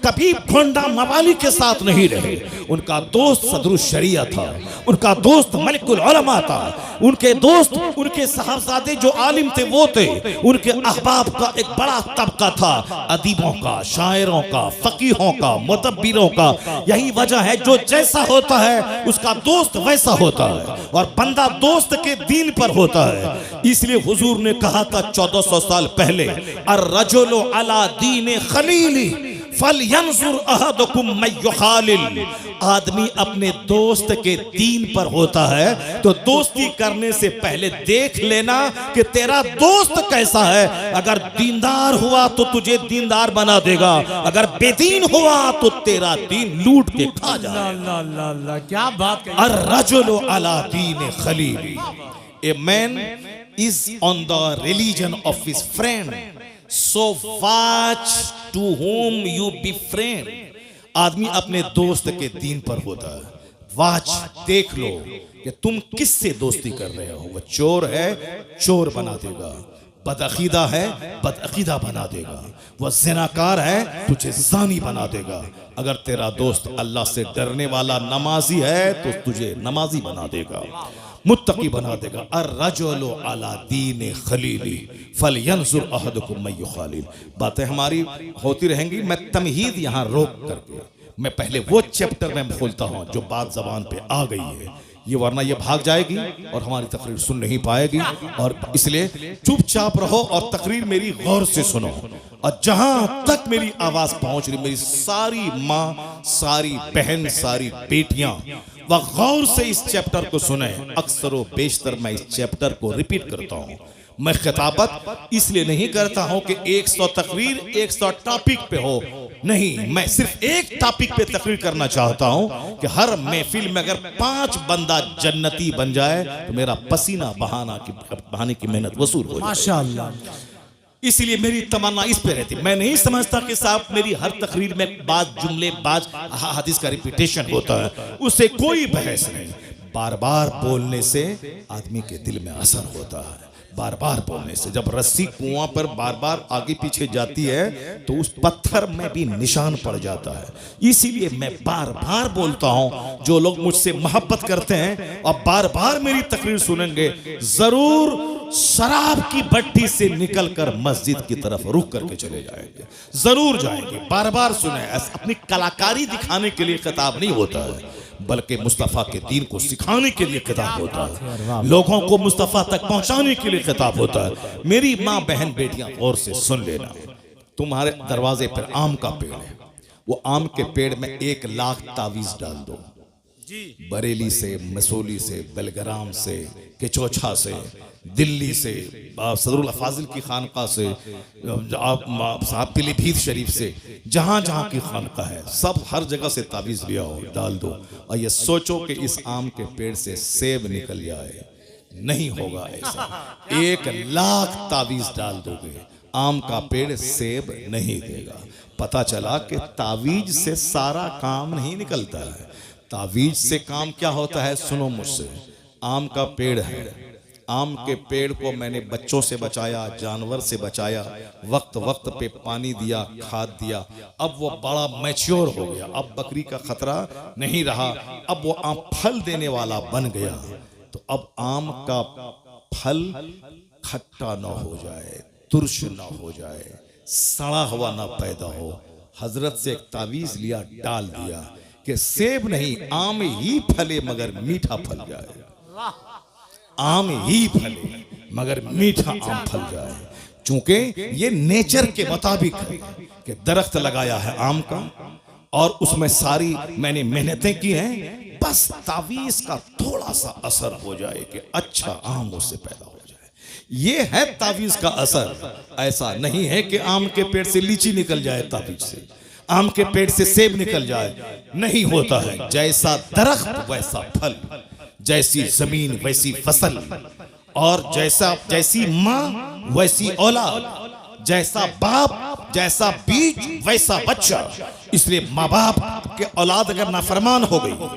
कभी भोंडा मवाली के साथ नहीं रहे। उनका दोस्त सदरुल शरिया था, उनका दोस्त मलिकुल उलमा था, उनके दोस्त, उनके साहबजादे जो आलिम थे वो थे। उनके अहबाब का एक बड़ा तबका था, अदीबों का, शायरों का, फकीहों का, मुतब्बिरों का। यही वजह है जो जैसा होता है उसका दोस्त वैसा होता है, और बंदा दोस्त के दीन पर होता है। इसलिए हुजूर ने कहा था 1400 साल पहले, अर्रजुलु अला दीन खलीली फलयंजुर अहदुकुम मन युखालिल। आदमी अपने दोस्त के दीन पर होता है, तो दोस्ती करने से पहले देख लेना कि तेरा दोस्त कैसा है। अगर दीनदार हुआ तो तुझे दीनदार बना देगा, अगर बेदीन हुआ तो तेरा दीन लूट के खा जाएगा। क्या बात कही। अर्रजुलु अला दीन Khalili. A man is on the religion of his friend, so watch to whom you befriend. आदमी अपने दोस्त के दीन पर होता है। वाच, देख लो कि तुम किससे दोस्ती कर रहे हो। वह चोर है, चोर बना देगा, बदअकीदा है, बदअकीदा बना देगा, वह ज़िनाकार है, तुझे ज़ानी बना देगा। अगर तेरा दोस्त अल्लाह से डरने वाला नमाजी है तो तुझे नमाजी बना देगा, मुत्तकी बना देगा। अर्रजुलु अला दीन खलीली फलयंजुर अहदुकुम मन युखालिल। बातें हमारी होती रहेंगी, मैं तमहीद यहाँ रोक करके मैं पहले वो चैप्टर में खोलता हूँ जो बात ज़बान पे आ गई है ये वरना ये भाग जाएगी और हमारी तकरीर सुन नहीं पाएगी। और इसलिए चुपचाप रहो और तकरीर मेरी गौर से सुनो। और जहां तक मेरी आवाज पहुंच रही, मेरी सारी माँ, सारी बहन, सारी बेटियां वह गौर से इस चैप्टर को सुने। अक्सर व बेशतर मैं इस चैप्टर को रिपीट करता हूं। मैं खिताबत इसलिए नहीं करता हूं कि 100 तकरीर 100 टॉपिक पे हो, नहीं, मैं सिर्फ एक टॉपिक पे तकरीर करना चाहता हूं कि हर महफिल में अगर 5 बंदा जन्नती बन जाए तो मेरा पसीना बहाने की मेहनत वसूल हो जाए। माशाअल्लाह। इसीलिए मेरी तमन्ना इस पे रहती। मैं नहीं समझता कि साहब मेरी हर तकरीर में बात जुमले बाज हदीस का रिपीटेशन होता है, उससे कोई बहस नहीं। बार बार बोलने से आदमी के दिल में असर होता है। बार बार बोलने से, जब रस्सी कुआं पर बार बार आगे पीछे जाती है तो उस पत्थर में भी निशान पड़ जाता है। इसीलिए मैं बार बार बोलता हूं, जो लोग मुझसे मोहब्बत करते हैं और बार बार मेरी तकरीर सुनेंगे, जरूर शराब की भट्टी से निकलकर मस्जिद की तरफ रुक करके चले जाएंगे, जरूर जाएंगे। बार बार सुने। अपनी कलाकारी दिखाने के लिए खिताब नहीं होता है, बल्कि मुस्तफ़ा के दीन को सिखाने के लिए खिताब होता है, लोगों को मुस्तफ़ा तक पहुंचाने के लिए खिताब होता है। मेरी माँ, बहन, बेटियां गौर से सुन लेना। तुम्हारे दरवाजे पर आम का पेड़ है, वो आम के पेड़ में 1 लाख तावीज डाल दो। बरेली से, मसूली से, बेलग्राम से, केचौछा से, दिल्ली से, सदरुल अफाजिल की खानका से, आप पीलीभीत शरीफ से, जहां जहां की खानका है, सब हर जगह से तावीज लिया हो, डाल दो। और ये सोचो कि इस आम के पेड़ से सेब निकल जाए। नहीं होगा ऐसा। 1 लाख तावीज डाल दोगे, आम का पेड़ सेब नहीं देगा। पता चला कि तावीज से सारा काम नहीं निकलता है। तावीज से काम क्या होता है, सुनो मुझसे। आम का पेड़ है, आम के पेड़ को मैंने बच्चों से बचाया, जानवर से बचाया, वक्त वक्त पे पानी दिया, खाद दिया। अब वो बड़ा मैच्योर हो गया, अब बकरी का खतरा नहीं रहा, अब वो आम फल देने वाला बन गया। तो अब आम का फल खट्टा ना हो जाए, तुर्श ना हो जाए, सड़ा हुआ ना पैदा हो। हजरत से एक तावीज लिया, डाल दिया कि सेब नहीं, आम ही फले मगर मीठा फल जाए। आम ही फले मगर मीठा आम फल जाए। चूंकि ये नेचर के मुताबिक है कि दरख्त लगाया है आम का और उसमें सारी मैंने मेहनतें की हैं, बस तावीज का थोड़ा सा असर हो जाए कि अच्छा आम उससे पैदा हो जाए। ये है तावीज का असर। ऐसा नहीं है कि आम के पेड़ से लीची निकल जाए, तावीज से आम के पेड़ से सेब निकल जाए, नहीं होता है। जैसा दरख्त वैसा फल, जैसी जमीन वैसी फसल, और जैसी माँ वैसी औलाद, जैसा बाप जैसा बीज वैसा बच्चा। इसलिए माँ बाप के औलाद अगर नाफरमान हो गई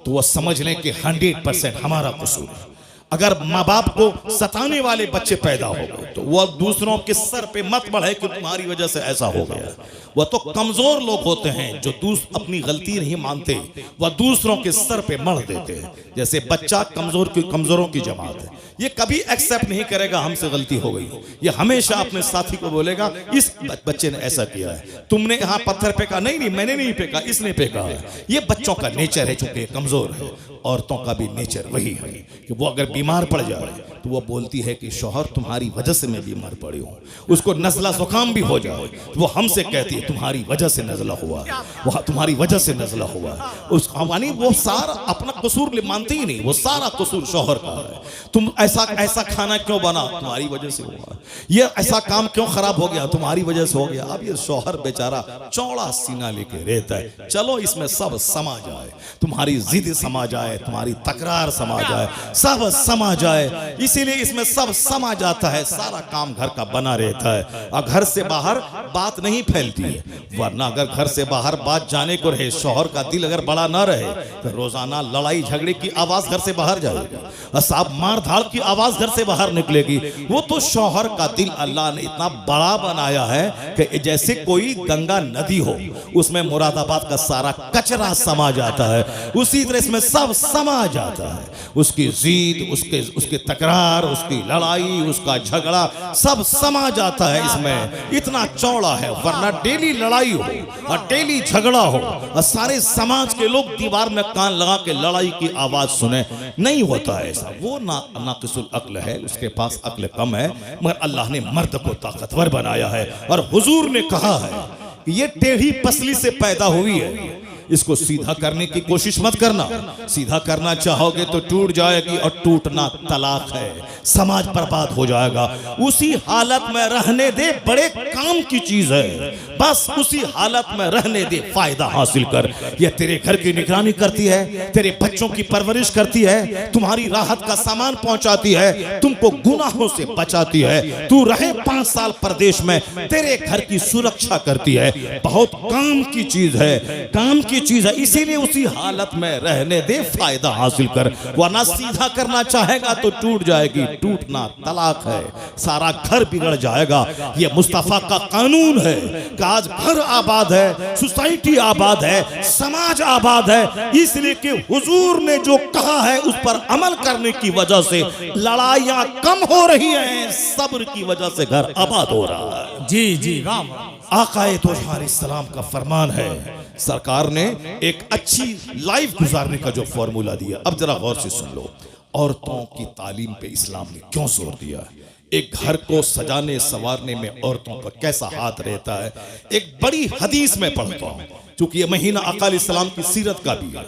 तो वह समझ लें कि 100% हमारा कसूर है। अगर माँ बाप को सताने वाले बच्चे पैदा हो गए तो वह दूसरों के सर पे मत बढ़े कि तुम्हारी वजह से ऐसा हो गया। वह तो कमजोर लोग होते हैं जो अपनी गलती नहीं मानते, वह दूसरों के सर पे मढ़ देते हैं। जैसे बच्चा कमजोरों की जमात है, ये कभी एक्सेप्ट नहीं करेगा हमसे गलती हो गई। ये हमेशा अपने साथी को बोलेगा इस बच्चे ने ऐसा किया है, तुमने यहाँ पत्थर फेंका, नहीं मैंने नहीं फेंका, इसने फेंका है। ये बच्चों का नेचर है, चूंकि कमजोर है। औरतों का भी नेचर वही है कि वो अगर बीमार पड़ जाए तो वो बोलती है कि शौहर तुम्हारी वजह से मैं बीमार पड़ी हूँ। उसको नज़ला जुकाम भी हो जाए तो वो हमसे कहती है तुम्हारी वजह से नज़ला हुआ, वो तुम्हारी वजह से नज़ला हुआ। उस यानी वो सारा अपना कसूर मानते ही नहीं, वो सारा कसूर शौहर का है। तुम ऐसा खाना क्यों बना, तुम्हारी वजह से हुआ। ये ऐसा काम क्यों खराब हो गया, तुम्हारी वजह से हो गया। अब ये शौहर बेचारा चौड़ा सीना लेके रहता है। चलो इसमें सब समा जाए, तुम्हारी जिद समा जाए, तुम्हारी तकरार समा जाए, सब समा जाए। इसीलिए इसमें सब समा जाता है, सारा काम घर का बना रहता है और घर से बाहर बात नहीं फैलती है। वरना अगर घर से बाहर बात जाने को रहे, शौहर का दिल अगर बड़ा ना रहे तो रोजाना लड़ाई झगड़े की आवाज घर से बाहर जाएगी, साहब मार धाड़ की आवाज घर से बाहर निकलेगी। वो तो शौहर का दिल अल्लाह ने इतना बड़ा बनाया है कि जैसे कोई गंगा नदी हो, उसमें मुरादाबाद का सारा कचरा समा जाता है, उसी तरह इसमें सब समा जाता है। उसकी जीद, उसके तकरार, करार, उसकी लड़ाई, उसका झगड़ा सब समा जाता है इसमें। इतना चौड़ा है, वरना डेली लड़ाई हो और डेली झगड़ा हो और सारे समाज के लोग दीवार में कान लगा के लड़ाई की आवाज सुने, नहीं होता है ऐसा। वो नाकिसुल अक्ल है, उसके पास अक्ल कम है। मगर अल्लाह ने मर्द को ताकतवर बनाया है और हुजूर ने कहा है कि ये टेढ़ी पसली से पैदा हुई है, इसको सीधा करने की कोशिश मत करना। सीधा करना चाहोगे तो टूट जाएगी और टूटना तलाक है, समाज बर्बाद हो जाएगा। उसी हालत में रहने दे, बड़े काम की चीज है, बस उसी हालत में रहने दे, फायदा हासिल कर। ये तेरे घर की निगरानी करती है, तेरे बच्चों की परवरिश करती है, तुम्हारी राहत का सामान पहुंचाती है, तुमको गुनाहों से बचाती है। तू रहे 5 साल परदेश में, तेरे घर की सुरक्षा करती है। बहुत काम की चीज है, काम की चीज है, इसीलिए उसी हालत में रहने दे, फायदा हासिल कर। वरना सीधा करना चाहेगा तो टूट जाएगी, टूटना तलाक है, सारा घर बिगड़ जाएगा। ये मुस्तफा का कानून है कि आज घर आबाद है, सोसाइटी आबाद है, समाज आबाद है, इसलिए कि हुजूर ने जो कहा है उस पर अमल करने की वजह से लड़ाइयां कम हो रही हैं, सब्र की वजह से घर आबाद हो रहा है। जी जी, राम। आकाए तोहार इस्लाम का फरमान है, सरकार ने एक अच्छी लाइफ गुजारने का जो फॉर्मूला दिया, अब जरा गौर से सुन लो। औरतों की तालीम पे इस्लाम ने क्यों जोर दिया, एक घर को सजाने संवारने में औरतों का कैसा हाथ रहता है। एक बड़ी हदीस में पढ़ता हूं, क्योंकि ये महीना अकाल इस्लाम की सीरत का भी है।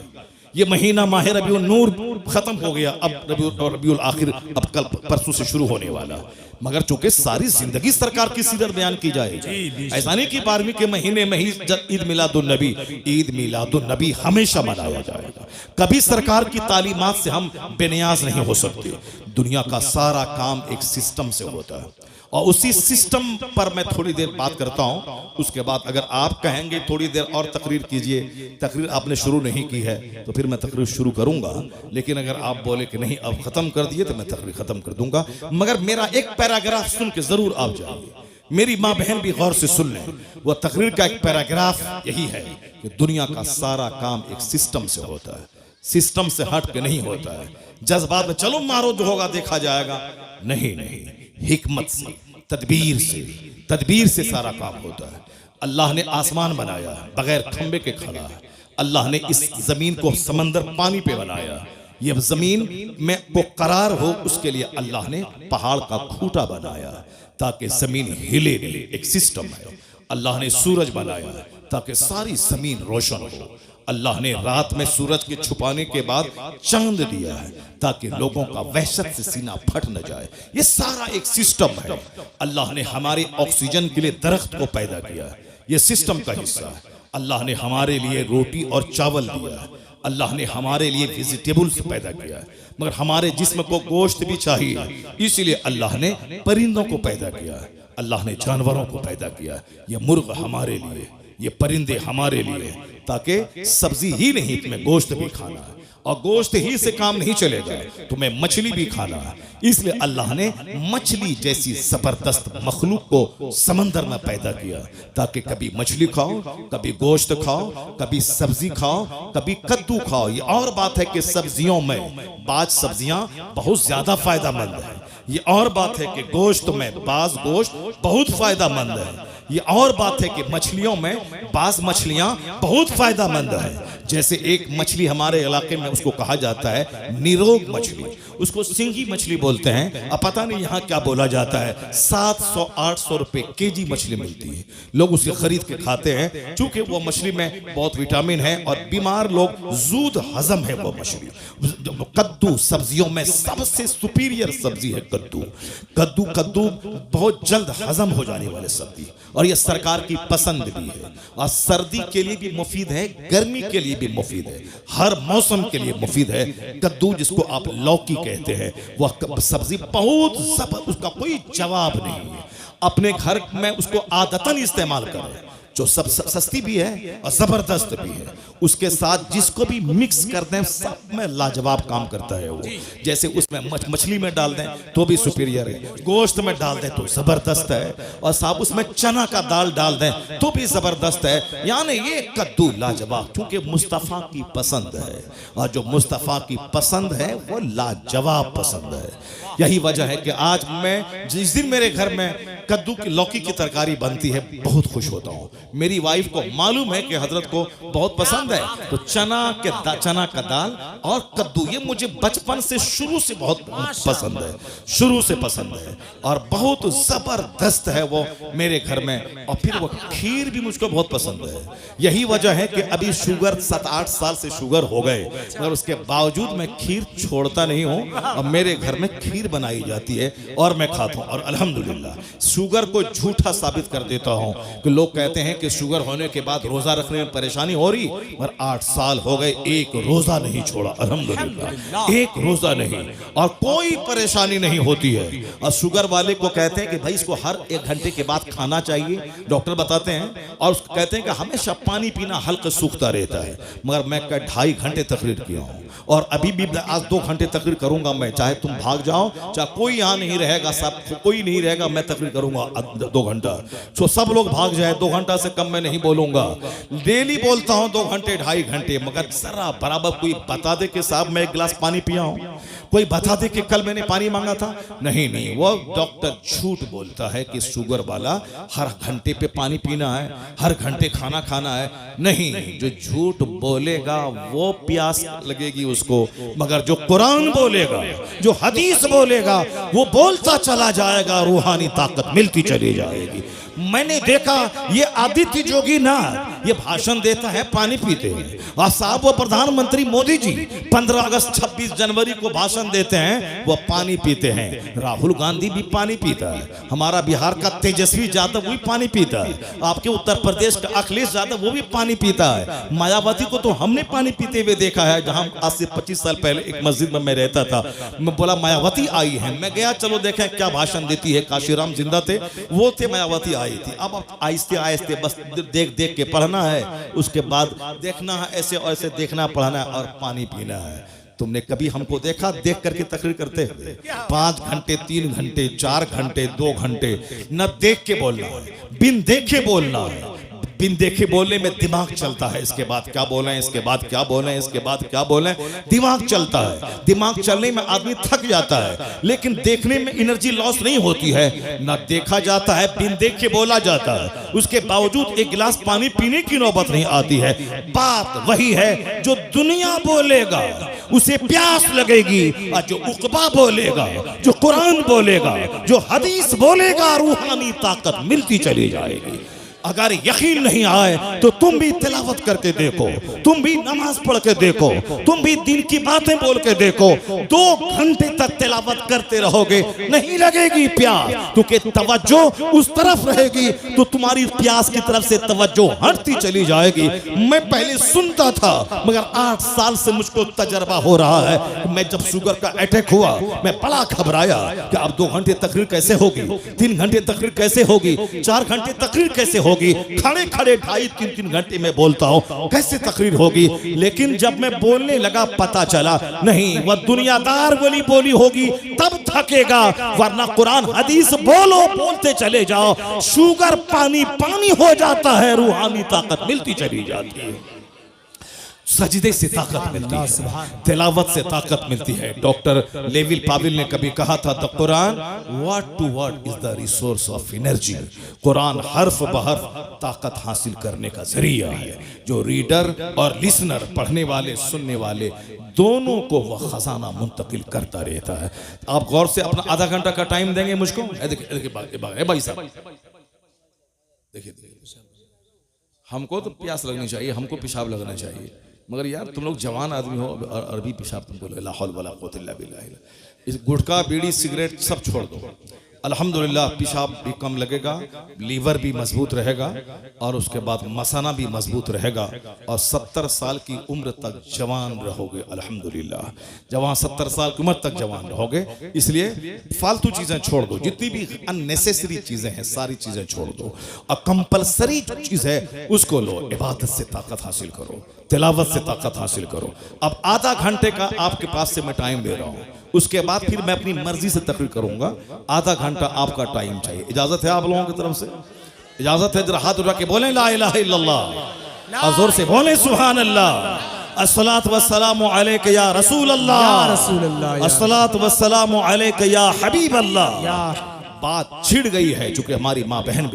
ये महीना माह रबीउल नूर खत्म हो गया, अब रबीउल आखिर अब कल परसों से शुरू होने वाला। मगर चूंकि सारी जिंदगी सरकार की सीरत बयान की जाएगी, ऐसा नहीं कि 12वीं के महीने में ही ईद मिलादुन नबी हमेशा मनाया जाएगा। कभी सरकार की तालीमात से हम बेनियाज नहीं हो सकते। दुनिया का सारा काम एक सिस्टम से होता है और उसी सिस्टम पर मैं थोड़ी देर बात करता हूं। उसके बाद अगर आप कहेंगे थोड़ी देर और तकरीर कीजिए, तकरीर आपने शुरू नहीं की है तो फिर मैं तकरीर शुरू करूंगा। लेकिन अगर आप बोले कि नहीं अब खत्म कर दिए तो मैं तकरीर खत्म कर दूंगा। मगर मेरा एक पैराग्राफ सुन के जरूर आप जाइए, मेरी माँ बहन भी गौर से सुन लें। वह तकरीर का एक पैराग्राफ यही है कि दुनिया का सारा काम एक सिस्टम से होता है, सिस्टम से हट के नहीं होता है। जज्बात में चलो मारो जो होगा देखा जाएगा, नहीं नहीं, हिकमत से, तदबीर से सारा काम होता है। अल्लाह ने आसमान बनाया बगैर खंबे के खड़ा है। अल्लाह ने इस जमीन को समंदर पानी पे बनाया, ये जमीन में को करार हो उसके लिए अल्लाह ने पहाड़ का खूंटा बनाया ताकि जमीन हिले नहीं, एक सिस्टम है। अल्लाह ने सूरज बनाया ताकि सारी जमीन रोशन हो। अल्लाह ने रात में सूरज के छुपाने के बाद चांद दिया है ताकि लोगों का वहशत से सीना फट न जाए। ये सारा एक सिस्टम है। अल्लाह ने हमारे ऑक्सीजन के लिए दरख्त को पैदा किया, ये सिस्टम का हिस्सा है। अल्लाह ने हमारे लिए रोटी और चावल दिया है। अल्लाह ने हमारे लिए वेजिटेबल्स पैदा किया है, मगर हमारे जिस्म को गोश्त भी चाहिए, इसीलिए अल्लाह ने परिंदों को पैदा किया है। अल्लाह ने जानवरों को पैदा किया, ये मुर्ग हमारे लिए, ये परिंदे हमारे लिए, ताकि सब्जी ही नहीं तुम्हें गोश्त भी खाना है और गोश्त ही से काम नहीं चलेगा, तुम्हें मछली भी खाना है। इसलिए अल्लाह ने मछली जैसी जबरदस्त मखलूक को समंदर में पैदा किया ताकि कभी मछली खाओ, कभी गोश्त खाओ, कभी सब्जी खाओ, कभी कद्दू खाओ। ये और बात है कि सब्जियों में बाज सब्जियां बहुत ज्यादा फायदामंद है। ये और बात है कि गोश्त में बाज गोश्त बहुत फायदामंद है। ये और बात है कि मछलियों में बाज मछलियां बहुत फायदामंद है। जैसे एक मछली हमारे इलाके में उसको कहा जाता है निरोग मछली, उसको सिंगी मछली बोलते हैं। अब पता नहीं यहाँ क्या बोला जाता है, 700-800 रुपए केजी मछली मिलती है। लोग उसे खरीद के खाते हैं क्योंकि वो मछली में बहुत विटामिन है और बीमार लोग जूद हजम है वो मछली। कद्दू सब्जियों में सबसे सुपीरियर सब्जी है कद्दू। कद्दू बहुत जल्द हजम हो जाने वाले सब्जी और यह सरकार की पसंद भी है और सर्दी के लिए भी मुफीद है, गर्मी के लिए भी मुफीद है, हर मौसम के लिए मुफीद है। कद्दू जिसको आप लौकी कहते हैं, वह सब्जी बहुत जबरदस्त, उसका कोई जवाब नहीं है। अपने घर में उसको आदतन इस्तेमाल करें, जो सब सस्ती भी है और जबरदस्त भी है, उसके साथ जिसको भी मिक्स कर दें सब में लाजवाब काम करता है वो। जैसे उसमें मछली में डाल दें तो भी सुपीरियर है, गोश्त में डाल दें तो जबरदस्त है, और साहब उसमें चना का दाल डाल दें तो भी जबरदस्त है। यानी ये कद्दू लाजवाब, क्योंकि मुस्तफ़ा की पसंद है, और जो मुस्तफ़ा की पसंद है वो लाजवाब पसंद है। यही वजह है कि आज मैं जिस दिन मेरे घर में कद्दू की लौकी की तरकारी बनती है बहुत खुश होता हूँ। मेरी वाइफ को मालूम है कि हजरत को बहुत पसंद है, तो चना का दाल और कद्दू ये मुझे बचपन से शुरू से बहुत पसंद है, शुरू से पसंद है, और बहुत जबरदस्त है वो मेरे घर में। और फिर वो खीर भी मुझको बहुत पसंद है। यही वजह है कि अभी शुगर 7-8 साल से शुगर हो गए, मगर उसके बावजूद मैं खीर छोड़ता नहीं हूँ, और मेरे घर में खीर बनाई जाती है और मैं खाता हूँ। और अल्हम्दुलिल्लाह शुगर को झूठा साबित कर देता हूँ कि लोग कहते हैं कि शुगर होने के बाद रोजा रखने में परेशानी हो रही, पर 8 साल हो गए एक रोजा नहीं छोड़ा, अल्हम्दुलिल्लाह एक रोजा नहीं, और कोई परेशानी नहीं होती है। और शुगर वाले को कहते हैं कि भाई इसको हर 1 घंटे के बाद खाना चाहिए, डॉक्टर बताते हैं, और कहते हैं कि हमेशा पानी पीना हल्का सूखता रहता है। मगर मैं 2.5 घंटे तकरीर किया हूँ, और अभी भी आज 2 घंटे तकरीर करूंगा मैं, चाहे तुम भाग जाओ, चाहे कोई यहाँ नहीं रहेगा, सब कोई नहीं रहेगा, मैं तकरीर करूंगा 2 घंटा। तो सब लोग भाग जाए, 2 घंटा से कम मैं नहीं बोलूंगा। डेली बोलता हूँ 2 घंटे 2.5 घंटे, मगर जरा बराबर कोई बता दे कि साहब मैं 1 गिलास पानी पिया हूँ, कोई बता दे कि कल मैंने पानी मांगा था। नहीं, वो डॉक्टर झूठ बोलता है कि शुगर वाला हर घंटे पे पानी पीना है, हर घंटे खाना खाना है। नहीं, जो झूठ बोलेगा वो प्यास लगेगी उसको, मगर जो कुरान बोलेगा, जो हदीस बोलेगा, वो बोलता चला जाएगा, रूहानी ताकत मिलती चली जाएगी। मैंने देखा ये आदित्य जोगी ना ये भाषण देता है, पानी पीते हैं, और साहब वो प्रधानमंत्री मोदी जी 15 अगस्त 26 जनवरी को भाषण देते हैं, वो पानी पीते हैं। राहुल गांधी भी पानी पीता है, हमारा बिहार का तेजस्वी यादव वो भी पानी पीता है, आपके उत्तर प्रदेश का अखिलेश यादव वो भी पानी पीता है, मायावती को तो हमने पानी पीते हुए देखा है। जहां आज से 25 साल पहले एक मस्जिद में मैं रहता था, मैं बोला मायावती आई है, मैं गया चलो देखें क्या भाषण देती है। काशीराम जिंदा थे, वो थे, मायावती आई थी। अब आहिस्ते आहिस्ते बस देख देख के पढ़ना है, उसके बाद देखना है, ऐसे और ऐसे देखना पढ़ना है, और पानी पीना है। तुमने कभी हमको देखा देख करके तकरीर करते हुए? 5 घंटे 3 घंटे 4 घंटे 2 घंटे न देख के बोलना है, बिन देखे बोलना है। बिन देखे बोलने में दिमाग चलता है, इसके बाद क्या बोलें, इसके बाद क्या बोलें, इसके बाद क्या बोलें, दिमाग चलता है। दिमाग चलने में आदमी थक जाता है, लेकिन देखने में एनर्जी लॉस नहीं होती है। ना देखा जाता है, बिन देखे बोला जाता है, उसके बावजूद 1 गिलास पानी पीने की नौबत नहीं आती है। बात वही है, जो दुनिया बोलेगा उसे प्यास लगेगी, और जो उकबा बोलेगा, जो कुरान बोलेगा, जो हदीस बोलेगा, रूहानी ताकत मिलती चली जाएगी। अगर यकीन नहीं आए तो तुम भी तिलावत करके देखो, तुम भी नमाज पढ़ के देखो, तुम भी दिन की बातें बोल के देखो। 2 घंटे तक तिलावत करते रहोगे, नहीं लगेगी प्यास, क्योंकि तवज्जो उस तरफ रहेगी तो तुम्हारी प्यास की तरफ से तवज्जो हटती चली जाएगी। मैं पहले सुनता था, मगर 8 साल से मुझको तजर्बा हो रहा है। मैं जब शुगर का अटैक हुआ, मैं बड़ा घबराया कि अब 2 घंटे तकरीर कैसे होगी, 3 घंटे तकरीर कैसे होगी, 4 घंटे तकरीर कैसे होगी, खड़े खड़े 2.5-3 घंटे में बोलता हूं, कैसे तकरीर होगी। लेकिन जब मैं बोलने लगा पता चला नहीं, वह दुनियादार वाली बोली होगी तब थकेगा, वरना कुरान हदीस बोलो, बोलते चले जाओ, शुगर पानी पानी हो जाता है, रूहानी ताकत मिलती चली जाती है। सजदे से ताकत मिलती है, तिलावत से ताकत मिलती है। डॉक्टर लेविल पाविल ने कभी कहा था, the Quran word to word is the resource of energy. Quran हर्फ बहर्फ ताकत हासिल करने का जरिया है। जो रीडर और लिसनर, पढ़ने वाले सुनने वाले, दोनों को वह खजाना मुंतकिल करता रहता है। आप गौर से अपना आधा घंटा का टाइम देंगे मुझको। देखिए भाई साहब, देखिए हमको तो प्यास लगनी चाहिए, हमको पेशाब लगना चाहिए, मगर यार तुम लोग जवान आदमी हो और अरबी पेशाब तुमको ला हौल वला कुव्वता इल्ला बिल्लाह। इस गुटखा बीड़ी सिगरेट सब छोड़ दो, अल्हम्दुलिल्लाह पेशाब भी कम लगेगा, लीवर भी मजबूत रहेगा और उसके बाद मसाना भी मजबूत रहेगा और 70 साल की उम्र तक जवान रहोगे। अल्हम्दुलिल्लाह जवान 70 साल की उम्र तक जवान रहोगे। इसलिए फालतू चीजें छोड़ दो, जितनी भी अननेसेसरी चीजें हैं सारी चीजें छोड़ दो और कंपलसरी जो चीज है उसको लो। इबादत से ताकत हासिल करो, तिलावत से ताकत हासिल करो। अब आधा घंटे का आपके पास से मैं टाइम दे रहा हूँ, उसके बाद फिर मैं अपनी मर्जी से तकरीर करूंगा। आधा घंटा आपका टाइम चाहिए। इजाजत है आप लोगों की तरफ से? इजाजत है? जरा हाथ उठा के बोलें ला इलाहा इल्लल्लाह और जोर से बोलें सुभान अल्लाह। अस्सलातु वस्सलामु अलैका या रसूल अल्लाह, अस्सलातु वस्सलामु अलैका या हबीब अल्लाह। बात छिड़ गई है चूंकि हमारी माँ बहन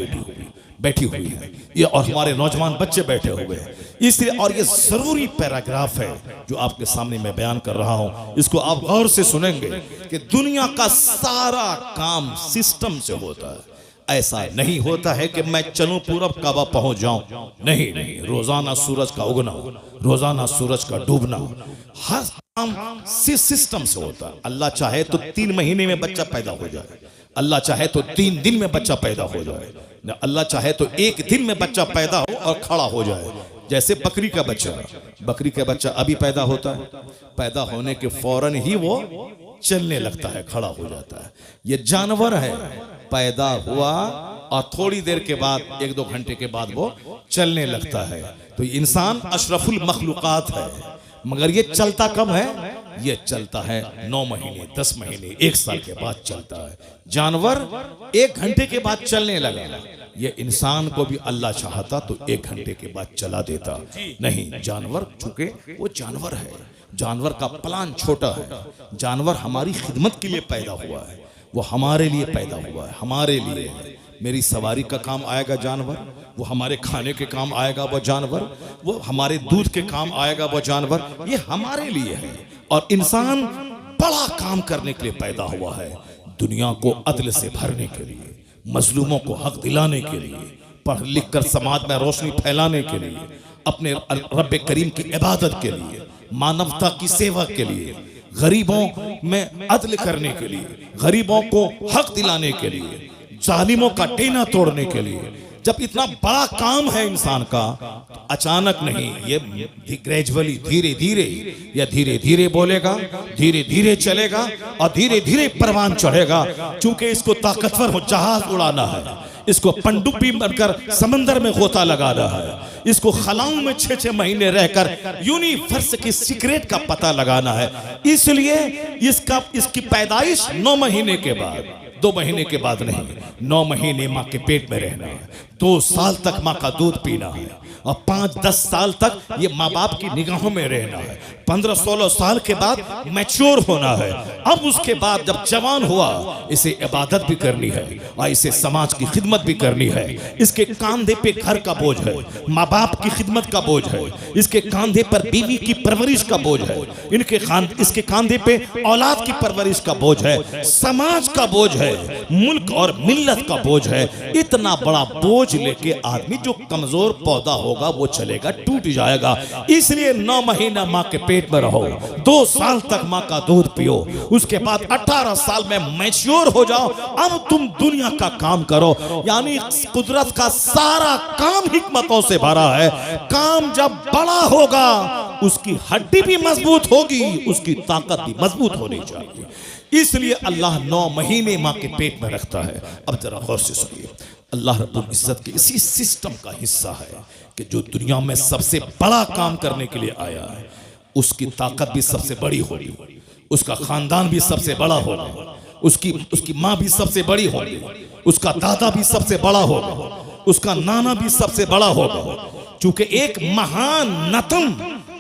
बैठी हुई है ये और हमारे नौजवान बच्चे बैठे हुए हैं, इसलिए और ये जरूरी पैराग्राफ है जो आपके सामने मैं बयान कर रहा हूं। इसको आप गौर से सुनेंगे कि दुनिया का सारा काम सिस्टम से होता है। ऐसा नहीं होता है कि मैं चलूं पूरब काबा पहुंच जाऊं, नहीं नहीं। रोजाना सूरज का उगना, रोजाना सूरज का डूबना, हर काम सिस्टम से होता है। अल्लाह चाहे तो 3 महीने में बच्चा पैदा हो जाए, अल्लाह चाहे तो 3 दिन में बच्चा पैदा हो जाए, अल्लाह चाहे तो 1 दिन में बच्चा पैदा हो और खड़ा हो जाए। जैसे बकरी का बच्चा अभी पैदा होता है, पैदा होने के फौरन ही वो चलने लगता है, खड़ा हो जाता है। ये जानवर है, पैदा हुआ और थोड़ी देर के बाद 1-2 घंटे के बाद वो चलने लगता है। तो इंसान अशरफुल मखलूकात है, मगर ये चलता कब है? ये चलता है 9 महीने, 10 महीने, 1 साल के बाद चलता है। जानवर 1 घंटे के बाद चलने लगा, ये इंसान को भी अल्लाह चाहता तो 1 घंटे के बाद चला देता। नहीं, जानवर चूंकि वो जानवर है, जानवर का प्लान छोटा है। जानवर हमारी खिदमत के लिए पैदा हुआ है, वो हमारे लिए पैदा हुआ है, हमारे लिए है। मेरी सवारी का काम आएगा जानवर, वो हमारे खाने के काम आएगा वो जानवर, वो हमारे दूध के काम आएगा वो जानवर, ये हमारे लिए है। और इंसान बड़ा काम करने के लिए पैदा हुआ है, दुनिया को अदल से भरने के लिए, मजलूमों को हक दिलाने के लिए, पढ़ लिख कर समाज में रोशनी फैलाने के लिए, अपने रब्बे करीम की इबादत के लिए, मानवता की सेवा के लिए, गरीबों में अदल करने के लिए, गरीबों को हक दिलाने के लिए, जालिमों का टेना तोड़ने के लिए। जब इतना बड़ा काम है इंसान का, अचानक नहीं, ये ग्रेजुअली, धीरे धीरे, या धीरे धीरे बोलेगा, धीरे धीरे चलेगा और धीरे धीरे परवान चढ़ेगा। क्योंकि इसको ताकतवर हो जहाज उड़ाना है, इसको पनडुब्बी बनकर समंदर में गोता लगाना है, इसको खलाओं में 6-6 महीने रहकर यूनिवर्स की सीक्रेट का पता लगाना है। इसलिए इसकी पैदाइश 9 महीने के बाद, 2 महीने के बाद नहीं, 9 महीने माँ के पेट में रहना है, 2 साल तक माँ का दूध पीना है और 5-10 साल तक ये माँ बाप की निगाहों में रहना है। 15-16 साल के बाद मैच्योर होना है। अब उसके बाद जब जवान हुआ, इसे इबादत भी करनी है और इसे समाज की खिदमत भी करनी है। इसके कांधे पे घर का बोझ है, माँ बाप की खिदमत का बोझ है, इसके कांधे पर बीवी की परवरिश का बोझ है, इसके कांधे पे औलाद की परवरिश का बोझ है, समाज का बोझ है, मुल्क और मिल्लत का बोझ है। इतना बड़ा बोझ लेके आदमी, जो कमजोर पौधा होगा वो चलेगा, टूट जाएगा। इसलिए 9 महीना माँ के पेट में रहो, 2 साल तक माँ का दूध पियो, उसके बाद 18 साल में मैच्योर हो जाओ। अब तुम दुनिया का काम करो। यानी कुदरत का सारा काम हिकमतों से भरा है। काम जब बड़ा होगा, उसकी हड्डी भी मजबूत होगी, उसकी ताकत भी मजबूत होनी चाहिए। इसलिए अल्लाह 9 महीने माँ के पेट में रखता है। अब जरा गौर से सुनिए, अल्लाह रब्बुल इज्जत के इसी सिस्टम का हिस्सा है कि जो दुनिया में सबसे बड़ा काम करने के लिए आया है, उसकी ताकत भी सबसे बड़ी होगी, उसका खानदान भी सबसे बड़ा होगा, उसकी माँ भी सबसे बड़ी होगी, उसका दादा भी सबसे बड़ा होगा, उसका नाना भी सबसे बड़ा होगा। क्योंकि एक महान नतम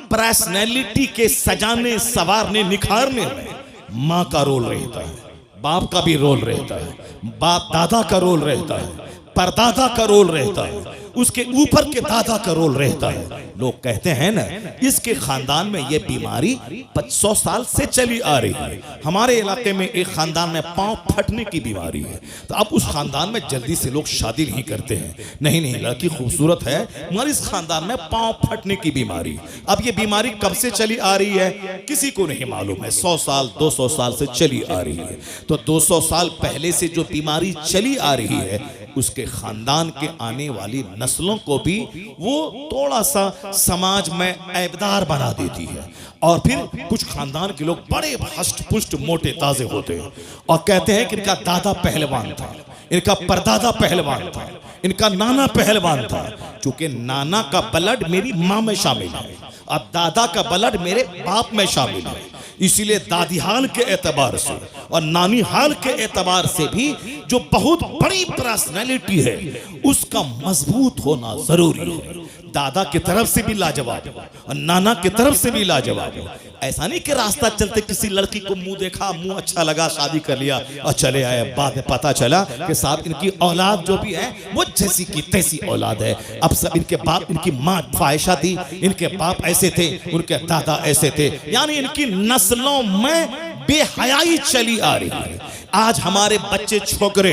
पर्सनैलिटी के सजाने, संवारने, निखारने में माँ का रोल रहता है, बाप का भी रोल रहता है, बाप दादा का रोल रहता है, परदादा का रोल रहता है। उसके ऊपर के दादा का रोल रहता है। लोग कहते हैं ना, इसके खानदान में ये बीमारी 100 साल से चली आ रही है। हमारे इलाके में एक खानदान में पांव फटने की बीमारी है, तो अब उस खानदान में जल्दी से लोग शादी नहीं करते हैं। नहीं नहीं, लड़की खूबसूरत है मगर इस खानदान में पांव फटने की बीमारी। अब ये बीमारी कब से चली आ रही है किसी को नहीं मालूम है। 100 साल 200 साल से चली आ रही है। तो 200 साल पहले से जो बीमारी चली आ रही है, उसके खानदान के आने वाली नस्लों को भी वो थोड़ा सा समाज में ऐबदार बना देती है। और फिर कुछ खानदान के लोग बड़े हष्ट पुष्ट मोटे ताजे होते हैं और कहते हैं कि इनका दादा पहलवान था, इनका परदादा पहलवान था, इनका नाना पहलवान था। चूंकि नाना का ब्लड मेरी माँ में शामिल है, अब दादा का ब्लड मेरे बाप में शामिल है, इसीलिए दादी हाल के एतबार से और नानी हाल के एतबार से भी जो बहुत बड़ी पर्सनैलिटी है उसका मजबूत होना जरूरी है। दादा की तरफ से भी लाजवाब और नाना की तरफ से भी लाजवाब। ऐसा नहीं कि रास्ता चलते किसी लड़की को मुंह देखा, मुंह अच्छा लगा, शादी कर लिया और चले आए। बाद में पता चला कि साहब इनकी औलाद जो भी है वो जैसी की तैसी औलाद है। अब सब इनके बाप, इनकी माँ फाहिशा थी, इनके बाप ऐसे थे, उनके दादा ऐसे थे, यानी इनकी नस्लों में बेहयाई चली आ रही है। आज हमारे बच्चे छोकरे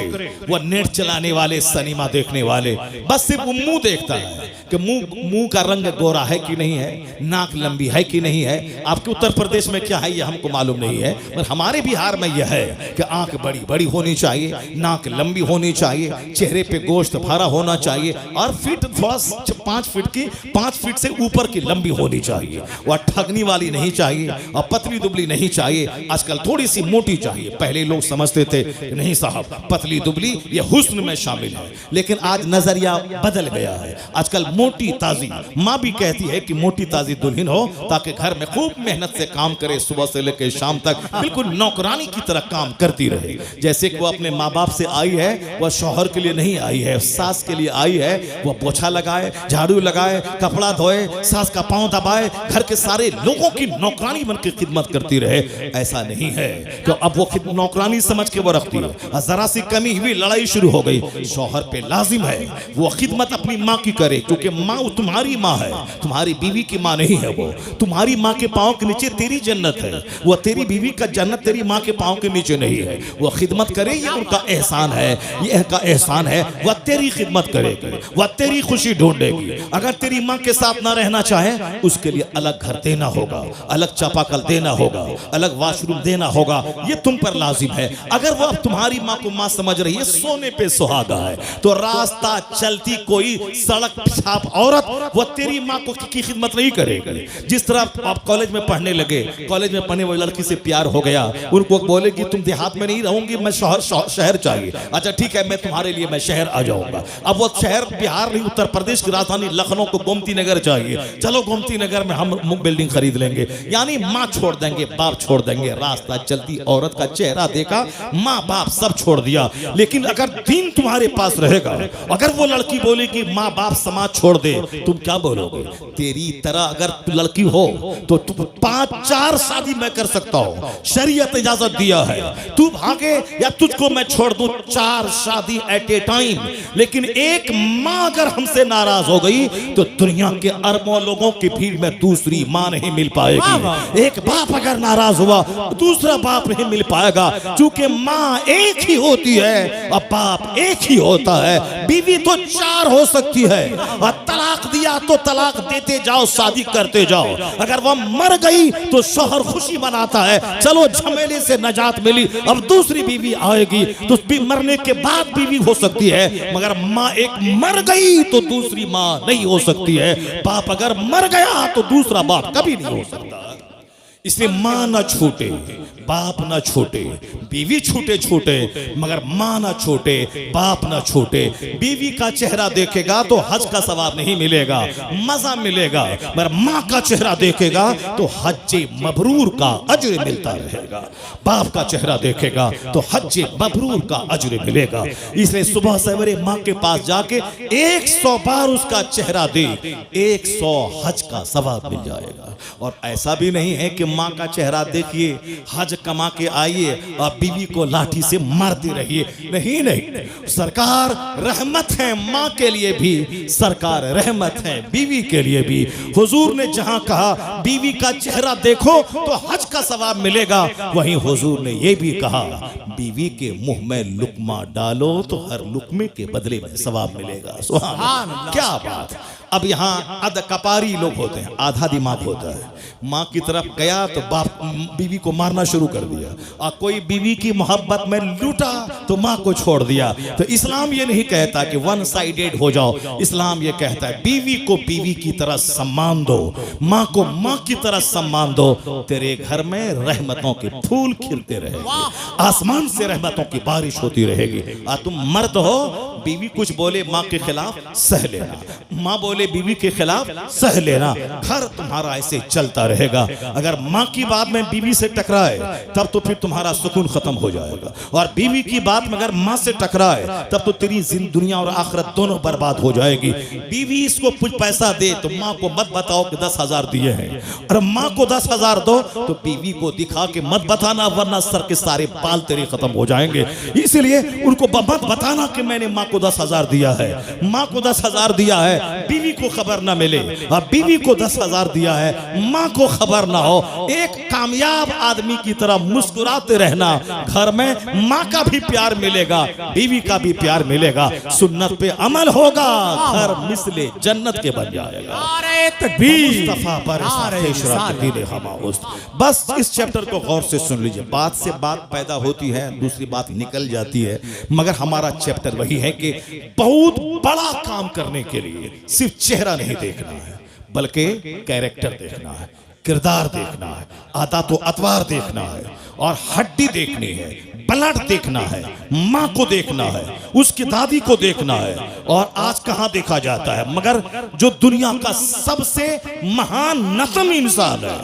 वो नेट चलाने वाले, सिनेमा देखने वाले, बस सिर्फ मुंह देखता है कि मुंह का रंग गोरा है कि नहीं है, नाक लंबी है कि नहीं है। आपके उत्तर प्रदेश में क्या है ये हमको मालूम नहीं है, पर हमारे बिहार में यह है कि आंख बड़ी बड़ी होनी चाहिए, नाक लंबी होनी चाहिए, चेहरे पे गोश्त भरा होना चाहिए और फिट 5 फीट से ऊपर की लंबी होनी चाहिए। वह ठगनी वाली नहीं चाहिए और पतली दुबली नहीं चाहिए। आजकल थोड़ी सी मोटी चाहिए। पहले लोग समझते थे नहीं साहब पतली दुबली ये हुस्न में शामिल है, लेकिन आज नजरिया बदल गया है। आजकल मोटी ताजी, माँ भी कहती है कि मोटी ताजी दुल्हन हो ताकि घर में खूब मेहनत से काम करे, सुबह से लेकर शाम तक बिल्कुल नौकरानी की तरह काम करती रहे। जैसे कि वो अपने माँ बाप से आई है, वह शौहर के लिए नहीं आई है, सास के लिए आई है। वह पोछा लगाए, झाड़ू लगाए, कपड़ा धोए, सास का पांव दबाए, घर के सारे लोगों की नौकरानी बनकर खिदमत करती रहे। ऐसा नहीं है तो अब वो नौकरानी समझ के वो रखती है। जरा सी कमी हुई लड़ाई शुरू हो गई। शौहर पे लाजिम है वो खिदमत अपनी माँ की करे, क्योंकि माँ तुम्हारी माँ है, तुम्हारी बीवी की माँ नहीं है। वो तुम्हारी माँ के पाँव के नीचे तेरी जन्नत है, वो तेरी बीवी का जन्नत तेरी माँ के पाँव के नीचे नहीं है। वो खिदमत करे, ये उनका एहसान है, ये का एहसान है। वह तेरी खिदमत करेगी, वह तेरी खुशी ढूंढेगी। अगर तेरी माँ के साथ ना रहना चाहे उसके लिए अलग घर देना होगा, अलग चापाकल देना होगा, अलग वाशरूम देना होगा, ये तुम पर लाजिम है। अगर वो अब तुम्हारी माँ को माँ समझ रही है, सोने पे सुहागा है, तो रास्ता चलती कोई सड़क पेशाब औरत वो तेरी माँ को की खिदमत नहीं करेगी। जिस तरह आप कॉलेज में पढ़ने लगे, कॉलेज में पढ़ने वाली लड़की से प्यार हो गया, उनको बोले कि तुम देहात में नहीं रहूंगी, मैं शहर चाहिए। अच्छा ठीक है, मैं तुम्हारे लिए मैं शहर आ जाऊंगा। अब वो शहर बिहार नहीं, उत्तर प्रदेश की राजधानी लखनऊ को गोमती नगर चाहिए। चलो गोमती नगर में हम बिल्डिंग खरीद लेंगे, यानी माँ छोड़ देंगे, बाप छोड़ देंगे। रास्ता चलती औरत का चेहरा देखा, माँ बाप सब छोड़ दिया। लेकिन अगर दीन तुम्हारे पास रहेगा, अगर वो लड़की बोले कि माँ बाप समाज छोड़ दे, तुम क्या बोलोगे? तेरी तरह अगर लड़की हो तो 5-4 शादी मैं कर सकता हूं, शरीयत इजाजत दिया है। तू भागे या तुझको मैं छोड़ दूं, 4 शादी एट ए टाइम। लेकिन एक माँ अगर हमसे नाराज हो गई तो दुनिया के अरबों लोगों की भीड़ में दूसरी माँ नहीं मिल पाएगी। एक बाप अगर नाराज हुआ दूसरा बाप नहीं मिल पाएगा, क्योंकि माँ एक ही होती है और बाप एक ही होता है। बीवी तो 4 हो सकती है और तलाक दिया तो तलाक देते जाओ, शादी करते जाओ। अगर वह मर गई तो शौहर खुशी मनाता है, चलो झमेले से नजात मिली, अब दूसरी बीवी आएगी। तो मरने के बाद बीवी हो सकती है, मगर माँ एक मर गई तो दूसरी माँ नहीं हो सकती है। बाप अगर मर गया तो दूसरा बाप कभी नहीं हो सकता। इसलिए माँ ना छूटे, बाप ना छूटे, बीवी छूटे मगर माँ ना छूटे, बाप ना छूटे। बीवी का चेहरा देखेगा तो हज का सवाब नहीं मिलेगा, मजा मिलेगा, मगर माँ का चेहरा देखेगा तो हज मबरूर का अजर मिलता रहेगा। बाप का चेहरा देखेगा तो हज मबरूर का अजर मिलेगा। इसलिए सुबह सवेरे माँ के पास जाके 100 बार उसका चेहरा दे, 100 हज का सवाब मिल जाएगा। और ऐसा भी नहीं है कि माँ का चेहरा देखिए हज कमा के आइए और बीवी को लाठी से मारते रहिए। नहीं नहीं, सरकार रहमत है माँ के लिए भी, सरकार रहमत है बीवी के लिए भी। हुजूर ने जहां कहा बीवी का चेहरा देखो तो हज का सवाब मिलेगा, वहीं हुजूर ने यह भी कहा बीवी के मुंह में लुकमा डालो तो हर लुकमे के बदले में सवाब मिलेगा। सुभान अल्लाह, क्या बात। अब यहाँ अध कपारी लोग होते हैं, आधा दिमाग होता है। माँ की तरफ गया तो बाप बीवी को मारना शुरू कर दिया, और कोई बीवी की मोहब्बत में लूटा तो माँ को छोड़ दिया। तो इस्लाम ये नहीं कहता कि वन साइडेड हो जाओ, इस्लाम ये कहता है बीवी को बीवी की तरह सम्मान दो, माँ को माँ की तरह सम्मान दो। तेरे घर में रहमतों के फूल खिलते रहेंगे, आसमान से रहमतों की बारिश होती रहेगी। और तुम मर्द हो, बीवी कुछ बोले माँ के खिलाफ सह लेना, माँ बोले बीवी के खिलाफ सह लेना, घर तुम्हारा ऐसे चलता रहेगा। अगर माँ की बात में बीवी से टकराए तब तो फिर तुम्हारा सुकून खत्म हो जाएगा, और बीवी की बात में अगर माँ से टकराए तब तो तेरी दुनिया और आखिरत दोनों बर्बाद हो जाएगी। बीवी इसको कुछ पैसा दे तो माँ को मत बताओ कि 10,000 दिए हैं, और माँ को 10,000 दो तो बीवी को दिखा के मत बताना, वरना सर के सारे बाल तेरे खत्म हो जाएंगे। इसलिए उनको मत बताना कि मैंने माँ को 10,000 दिया है, माँ को 10,000 दिया है, बीवी को खबर ना मिले। और बीवी को 10,000 दिया है, माँ को खबर ना हो। एक कामयाब आदमी की तरह मुस्कुराते रहना, घर में माँ का भी प्यार मिलेगा, बीवी का भी प्यार मिलेगा, सुन्नत पे अमल होगा, घर मिसले जन्नत के बन जाएगा। बस इस चैप्टर को गौर से सुन लीजिए। बात से बात पैदा होती है, दूसरी बात निकल जाती है, मगर हमारा चैप्टर वही है कि बहुत बड़ा काम करने के लिए सिर्फ चेहरा नहीं देखना है, बल्कि कैरेक्टर देखना है, किरदार देखना है, आदत व अतवार देखना है, और हड्डी देखनी है, ब्लड देखना है, माँ को देखना है, उसकी दादी को देखना है। और आज कहाँ देखा जाता है, मगर जो दुनिया का सबसे महान नस्ल इंसान है,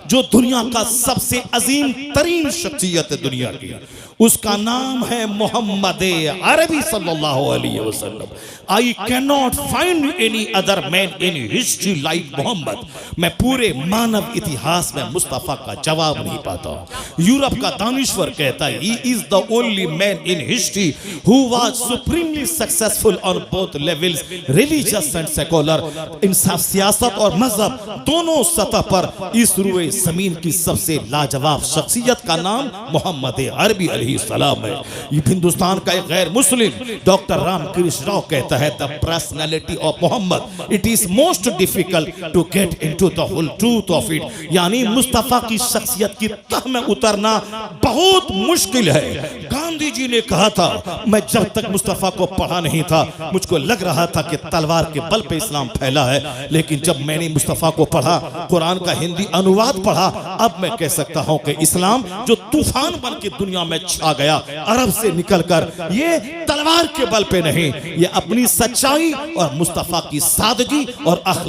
जो दुनिया का सबसे अजीम तरीन शख्सियत है दुनिया की, उसका नाम है मोहम्मद अरबी सल्लल्लाहु अलैहि वसल्लम। I can not find any other man in history like Muhammad. मैं पूरे मानव इतिहास में मुस्तफा का जवाब नहीं पाता। यूरोप का दानिश्वर कहता है he is the only man in history who was supremely successful on both levels, religious and secular. इंसाफ, सियासत और मजहब दोनों सतह पर इस रुए जमीन की सबसे लाजवाब शख्सियत का नाम मोहम्मद अरबी अलैहिस्सलाम है। हिंदुस्तान का एक गैर मुस्लिम डॉक्टर रामकृष्ण राव कहता है the personality of Muhammad it is most difficult to get into the whole truth of it. यानी मुस्तफा की शख्सियत की तह में उतरना बहुत मुश्किल है। गांधी जी ने कहा था मैं जब तक मुस्तफा को पढ़ा नहीं था मुझको लग रहा था कि तलवार के बल पे इस्लाम फैला है, लेकिन जब मैंने मुस्तफा को पढ़ा, कुरान का हिंदी अनुवाद पढ़ा, अब मैं कह सकता हूं कि इस्लाम जो तूफान बन के दुनिया में छा गया अरब से निकलकर, ये तलवार के बल पे नहीं, ये अपनी सच्चाई और मुस्तफा की सादगी और अखलाक